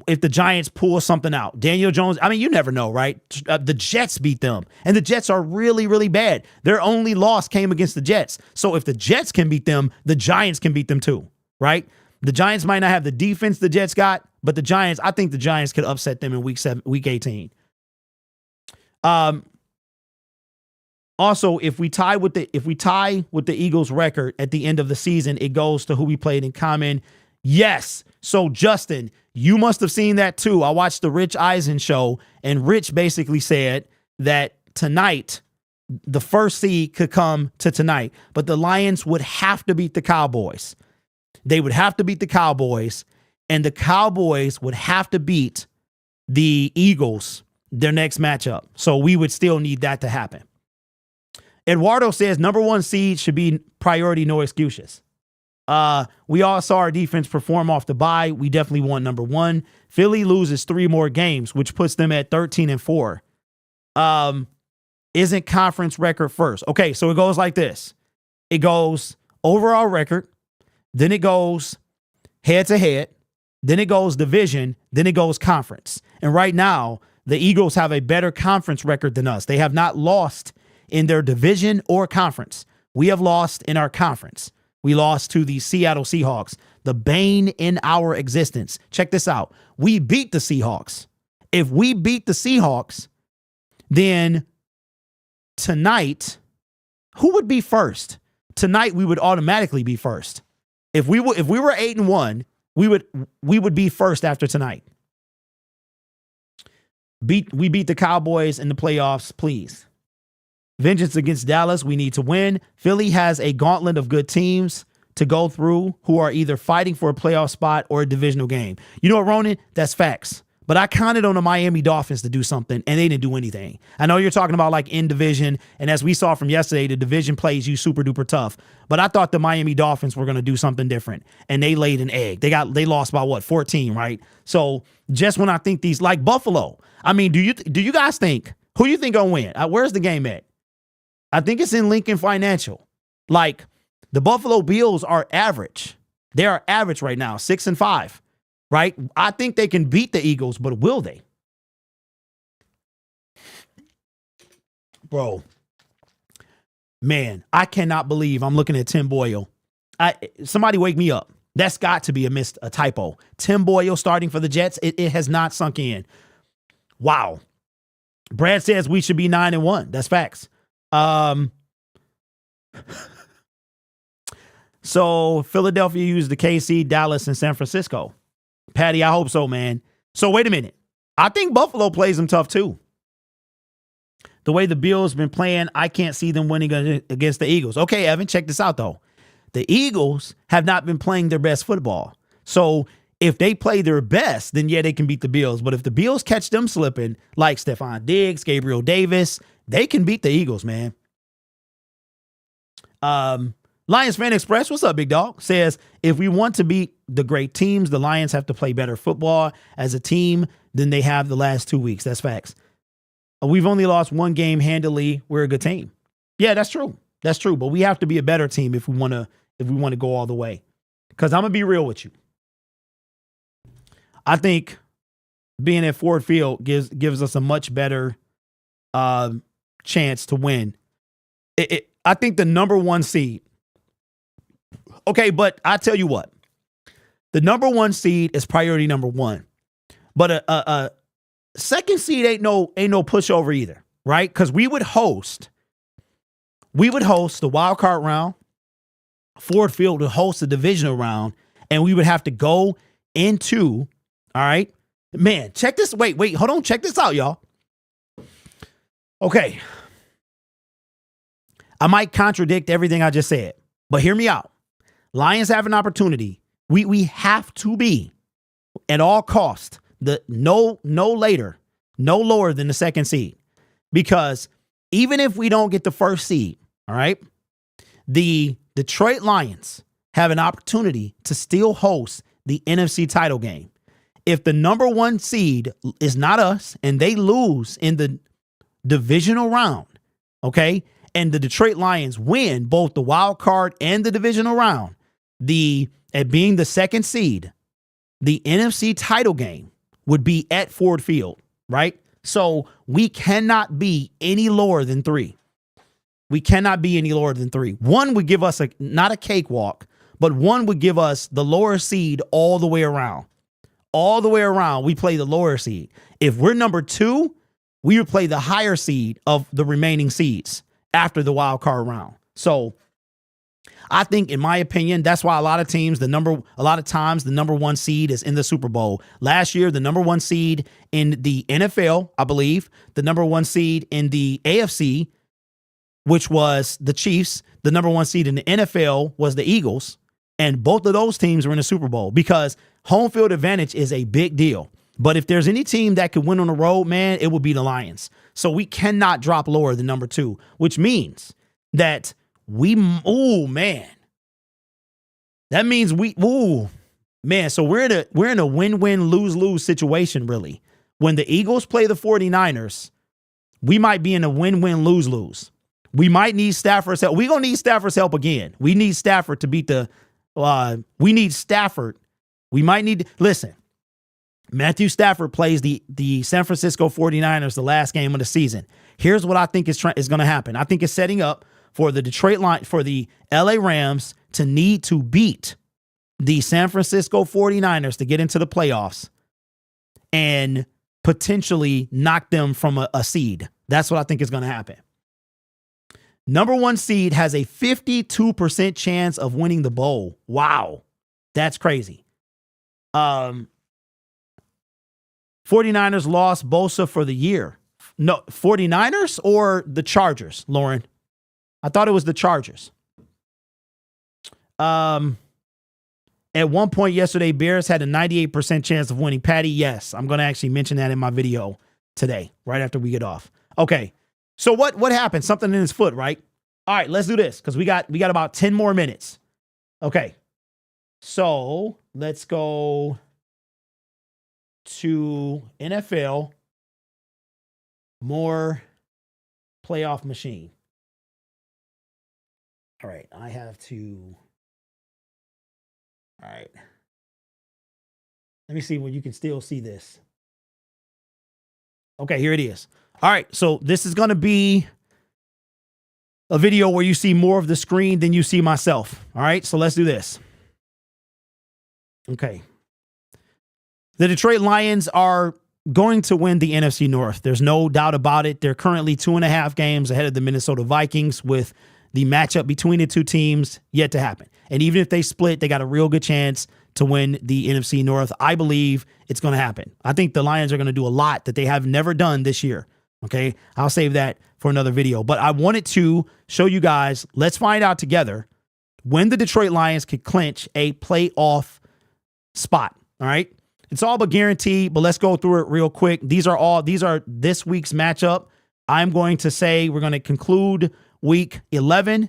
if the Giants pull something out. Daniel Jones, I mean, you never know, right? The Jets beat them, and the Jets are really, really bad. Their only loss came against the Jets. So if the Jets can beat them, the Giants can beat them too, right? The Giants might not have the defense the Jets got, but the Giants, I think the Giants could upset them in week 18. Also, if we tie with the Eagles record at the end of the season, it goes to who we played in common. Yes. So Justin, you must have seen that too. I watched the Rich Eisen show, and Rich basically said that tonight, the first seed could come to tonight, but the Lions would have to beat the Cowboys. They would have to beat the Cowboys, and the Cowboys would have to beat the Eagles their next matchup. So we would still need that to happen. Eduardo says number 1 seed should be priority, no excuses. We all saw our defense perform off the bye. We definitely want number 1. Philly loses 3 more games, which puts them at 13-4. Isn't conference record first? Okay, so it goes like this. It goes overall record, then it goes head to head, then it goes division, then it goes conference. And right now, the Eagles have a better conference record than us. They have not lost in their division or conference. We have lost in our conference. We lost to the Seattle Seahawks, the bane in our existence. Check this out. We beat the Seahawks. If we beat the Seahawks, then tonight, who would be first? Tonight, we would automatically be first. If we were 8-1, we would be first after tonight. We beat the Cowboys in the playoffs, please. Vengeance against Dallas, we need to win. Philly has a gauntlet of good teams to go through who are either fighting for a playoff spot or a divisional game. You know what, Ronan? That's facts. But I counted on the Miami Dolphins to do something, and they didn't do anything. I know you're talking about like in division, and as we saw from yesterday, the division plays you super duper tough. But I thought the Miami Dolphins were going to do something different, and they laid an egg. They lost by what, 14, right? So just when I think these, like Buffalo, I mean, do you guys think, who you think gonna win? Where's the game at? I think it's in Lincoln Financial. Like, the Buffalo Bills are average. They are average right now, 6-5, right? I think they can beat the Eagles, but will they? Bro, man, I cannot believe I'm looking at Tim Boyle. Somebody wake me up. That's got to be a typo. Tim Boyle starting for the Jets. It has not sunk in. Wow. Brad says we should be 9-1. That's facts. So Philadelphia used the KC, Dallas, and San Francisco. Patty, I hope so, man. So wait a minute. I think Buffalo plays them tough too. The way the Bills been playing, I can't see them winning against the Eagles. Okay, Evan, check this out though. The Eagles have not been playing their best football. So if they play their best, then yeah, they can beat the Bills. But if the Bills catch them slipping, like Stephon Diggs, Gabriel Davis, they can beat the Eagles, man. Lions Fan Express, what's up, big dog? Says, if we want to beat the great teams, the Lions have to play better football as a team than they have the last 2 weeks. That's facts. We've only lost 1 game handily. We're a good team. Yeah, that's true. That's true. But we have to be a better team if we want to go all the way. Because I'm going to be real with you. I think being at Ford Field gives us a much better chance to win. I think the number one seed. Okay, but I tell you what, the number one seed is priority number one. But a second seed ain't no pushover either, right? Because we would host the wild card round. Ford Field would host the divisional round, and we would have to go into, all right, man, check this. Wait, hold on. Check this out, y'all. Okay. I might contradict everything I just said, but hear me out. Lions have an opportunity. We have to be at all costs no lower than the second seed, because even if we don't get the first seed, all right, the Detroit Lions have an opportunity to still host the NFC title game. If the number one seed is not us and they lose in the divisional round, okay, and the Detroit Lions win both the wild card and the divisional round, at being the second seed, the NFC title game would be at Ford Field, right? So we cannot be any lower than 3. We cannot be any lower than 3. One would give us not a cakewalk, but one would give us the lower seed all the way around. All the way around, we play the lower seed. If we're number 2, we would play the higher seed of the remaining seeds after the wild card round. So I think, in my opinion, that's why a lot of times the number one seed is in the Super Bowl. Last year, the number one seed in the NFL, I believe, the number one seed in the AFC, which was the Chiefs, the number one seed in the NFL was the Eagles, and both of those teams were in the Super Bowl, because home field advantage is a big deal. But if there's any team that could win on the road, man, it would be the Lions. So we cannot drop lower than number 2, which means that that means so we're in a win-win, lose-lose situation, really. When the Eagles play the 49ers, we might be in a win-win, lose-lose. We might need Stafford's help. We're going to need Stafford's help again. We need Stafford to beat we need Stafford. We might need, listen, Matthew Stafford plays the San Francisco 49ers the last game of the season. Here's what I think is going to happen. I think it's setting up for the LA Rams to need to beat the San Francisco 49ers to get into the playoffs and potentially knock them from a seed. That's what I think is going to happen. Number one seed has a 52% chance of winning the bowl. Wow. That's crazy. 49ers lost Bosa for the year. No, 49ers or the Chargers, Lauren? I thought it was the Chargers. At one point yesterday, Bears had a 98% chance of winning. Patty, yes. I'm going to actually mention that in my video today, right after we get off. Okay. So what happened? Something in his foot, right? All right, let's do this because we got about 10 more minutes. Okay. So let's go to NFL more playoff machine. All right, all right. Let me see when you can still see this. Okay, here it is. All right, so this is going to be a video where you see more of the screen than you see myself. All right, so let's do this. Okay. The Detroit Lions are going to win the NFC North. There's no doubt about it. They're currently 2.5 games ahead of the Minnesota Vikings, with the matchup between the two teams yet to happen. And even if they split, they got a real good chance to win the NFC North. I believe it's going to happen. I think the Lions are going to do a lot that they have never done this year. Okay, I'll save that for another video. But I wanted to show you guys, let's find out together when the Detroit Lions could clinch a playoff spot. All right. It's all but guaranteed, but let's go through it real quick. These are this week's matchup. I'm going to say we're going to conclude week 11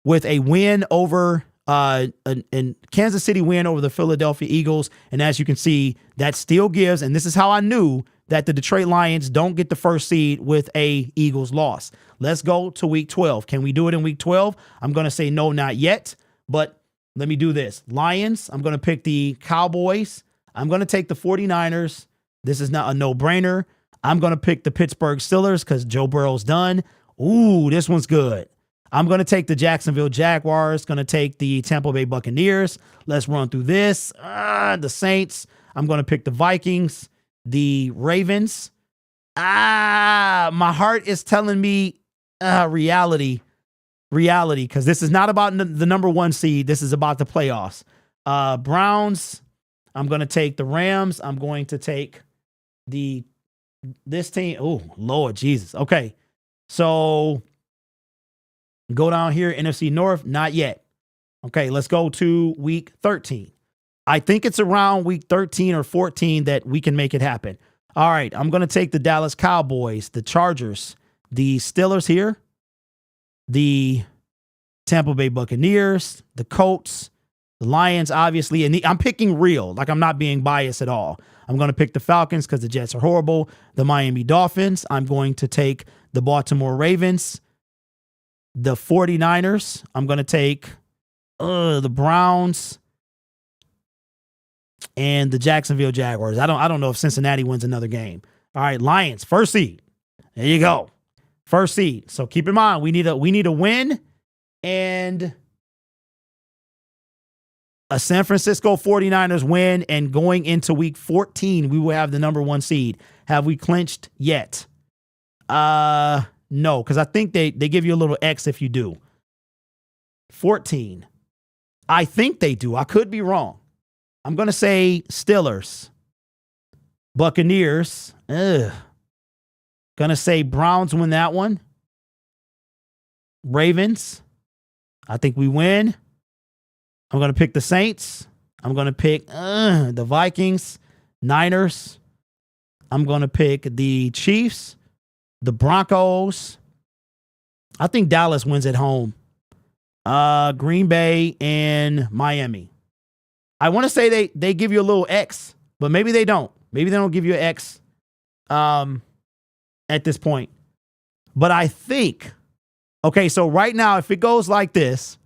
with a win over and Kansas City win over the Philadelphia Eagles. And as you can see, that still gives, and this is how I knew that the Detroit Lions don't get the first seed with a Eagles loss. Let's go to week 12. Can we do it in week 12? I'm going to say no, not yet, but let me do this. Lions, I'm going to pick the Cowboys. I'm going to take the 49ers. This is not a no-brainer. I'm going to pick the Pittsburgh Steelers because Joe Burrow's done. Ooh, this one's good. I'm going to take the Jacksonville Jaguars. Going to take the Tampa Bay Buccaneers. Let's run through this. The Saints. I'm going to pick the Vikings. The Ravens. My heart is telling me reality, because this is not about the number one seed. This is about the playoffs. Browns. I'm going to take the Rams. I'm going to take this team. Oh, Lord Jesus. Okay. So go down here, NFC North. Not yet. Okay. Let's go to week 13. I think it's around week 13 or 14 that we can make it happen. All right. I'm going to take the Dallas Cowboys, the Chargers, the Steelers here, the Tampa Bay Buccaneers, the Colts, the Lions, obviously. And I'm picking real, like I'm not being biased at all. I'm going to pick the Falcons because the Jets are horrible. The Miami Dolphins. I'm going to take the Baltimore Ravens. The 49ers. I'm going to take the Browns and the Jacksonville Jaguars. I don't know if Cincinnati wins another game. All right, Lions, first seed. There you go. First seed. So keep in mind, we need a win and a San Francisco 49ers win, and going into week 14, we will have the number one seed. Have we clinched yet? No, because I think they give you a little X if you do. 14. I think they do. I could be wrong. I'm going to say Steelers. Buccaneers. Going to say Browns win that one. Ravens. I think we win. I'm going to pick the Saints. I'm going to pick the Vikings. Niners. I'm going to pick the Chiefs. The Broncos. I think Dallas wins at home. Green Bay and Miami. I want to say they give you a little X, but maybe they don't. Maybe they don't give you an X at this point. But I think, okay, so right now, if it goes like this,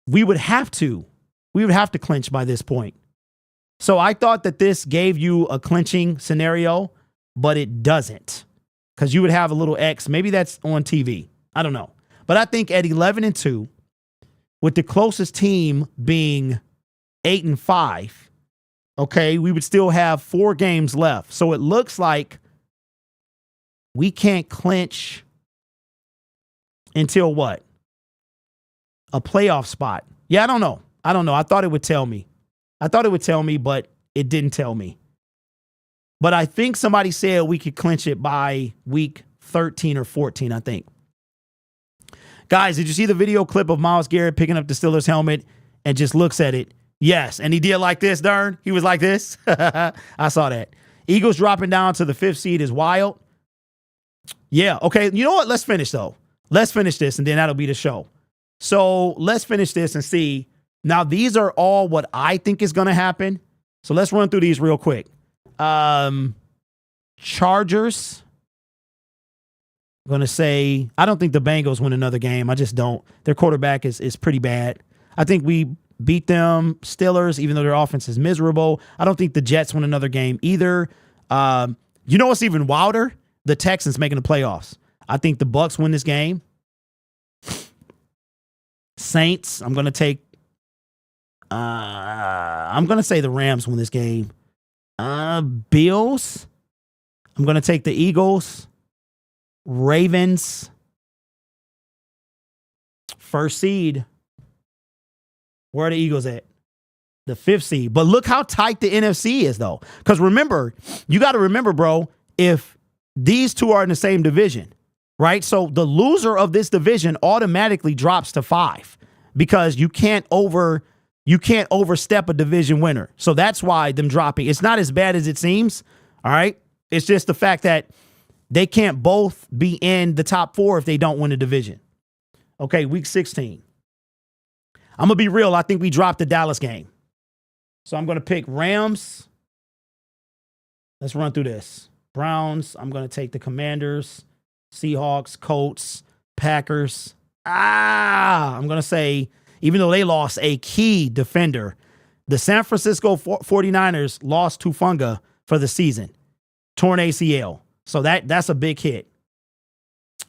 we would have to clinch by this point. So I thought that this gave you a clinching scenario, but it doesn't, because you would have a little X. Maybe that's on TV. I don't know. But I think at 11-2, with the closest team being 8-5, okay, we would still have 4 games left. So it looks like we can't clinch until what? A playoff spot. Yeah, I don't know. I thought it would tell me. But it didn't tell me. But I think somebody said we could clinch it by week 13 or 14, I think. Guys, did you see the video clip of Myles Garrett picking up the Steelers helmet and just looks at it? Yes. And he did like this, Dern. He was like this. I saw that. Eagles dropping down to the 5th seed is wild. Yeah. Okay. You know what? Let's finish, though. Let's finish this, and then that'll be the show. So let's finish this and see. Now, these are all what I think is going to happen. So let's run through these real quick. Chargers. I'm going to say, I don't think the Bengals win another game. I just don't. Their quarterback is pretty bad. I think we beat them. Steelers, even though their offense is miserable. I don't think the Jets win another game either. You know what's even wilder? The Texans making the playoffs. I think the Bucs win this game. Saints, I'm going to take. I'm going to say the Rams win this game. Bills, I'm going to take the Eagles. Ravens, first seed. Where are the Eagles at? The 5th seed. But look how tight the NFC is, though. Because remember, you got to remember, bro, if these two are in the same division, right? So the loser of this division automatically drops to 5 because you can't overstep a division winner. So that's why them dropping. It's not as bad as it seems. All right. It's just the fact that they can't both be in the top 4 if they don't win the division. Okay, week 16. I'm going to be real. I think we dropped the Dallas game. So I'm going to pick Rams. Let's run through this. Browns. I'm going to take the Commanders. Seahawks, Colts, Packers. I'm going to say, even though they lost a key defender, the San Francisco 49ers lost Tufunga for for the season. Torn ACL. So that's a big hit.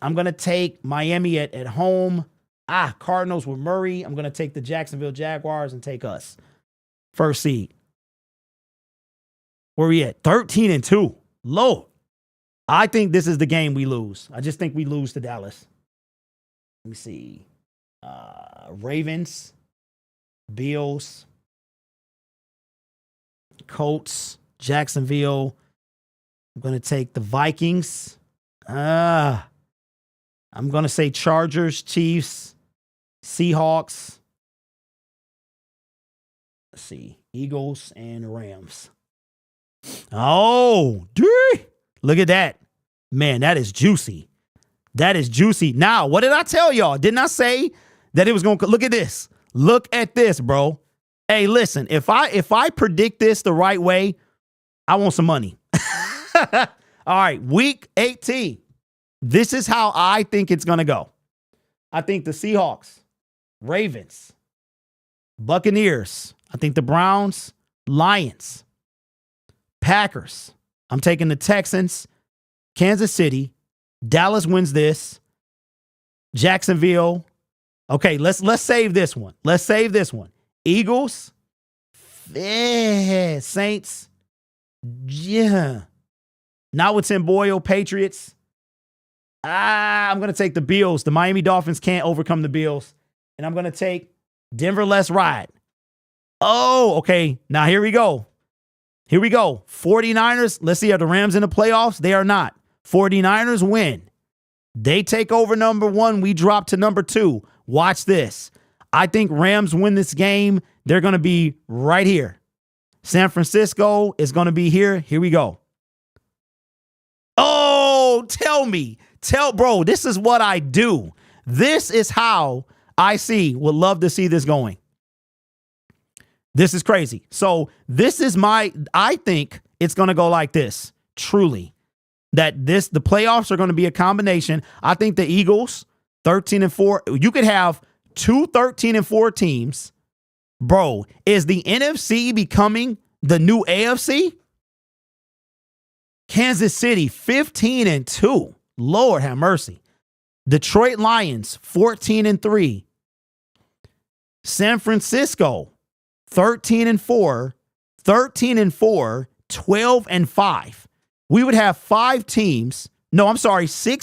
I'm going to take Miami at home. Cardinals with Murray. I'm going to take the Jacksonville Jaguars and take us. First seed. Where we at? 13-2. Lord. I think this is the game we lose. I just think we lose to Dallas. Let me see. Ravens, Bills, Colts, Jacksonville. I'm going to take the Vikings. I'm going to say Chargers, Chiefs, Seahawks. Let's see. Eagles and Rams. Oh, look at that. Man, that is juicy. That is juicy. Now, what did I tell y'all? Didn't I say that it was going to look at this? Look at this, bro. Hey, listen, if I predict this the right way, I want some money. All right, week 18. This is how I think it's going to go. I think the Seahawks, Ravens, Buccaneers. I think the Browns, Lions, Packers. I'm taking the Texans, Kansas City. Dallas wins this. Jacksonville. Okay, let's save this one. Let's save this one. Eagles. Saints. Yeah. Not with Tim Boyle. Patriots. I'm going to take the Bills. The Miami Dolphins can't overcome the Bills. And I'm going to take Denver. Let's ride. Oh, okay. Now here we go. Here we go. 49ers. Let's see. Are the Rams in the playoffs? They are not. 49ers win. They take over number 1. We drop to number 2. Watch this. I think Rams win this game. They're going to be right here. San Francisco is going to be here. Here we go. Oh, bro, this is what I do. This is how I would love to see this going. This is crazy. So this is I think it's going to go like this. Truly. That the playoffs are going to be a combination. I think the Eagles, 13-4. You could have 2 13-4 teams. Bro, is the NFC becoming the new AFC? Kansas City, 15-2. Lord have mercy. Detroit Lions, 14-3. San Francisco, 13-4. 13-4, 12-5. We would have 6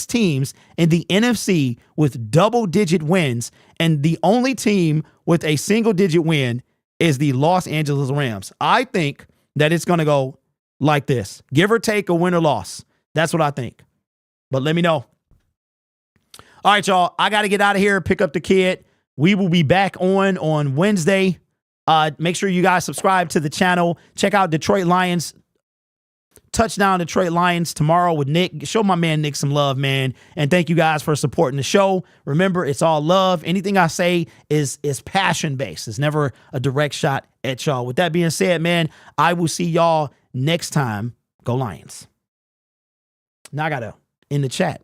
teams in the NFC with double-digit wins, and the only team with a single-digit win is the Los Angeles Rams. I think that it's going to go like this. Give or take a win or loss. That's what I think. But let me know. All right, y'all. I got to get out of here, pick up the kid. We will be back on Wednesday. Make sure you guys subscribe to the channel. Check out Detroit Lions. Touchdown Detroit Lions tomorrow with Nick. Show my man Nick some love, man. And thank you guys for supporting the show. Remember, it's all love. Anything I say is passion-based. It's never a direct shot at y'all. With that being said, man, I will see y'all next time. Go Lions. Now I got to in the chat.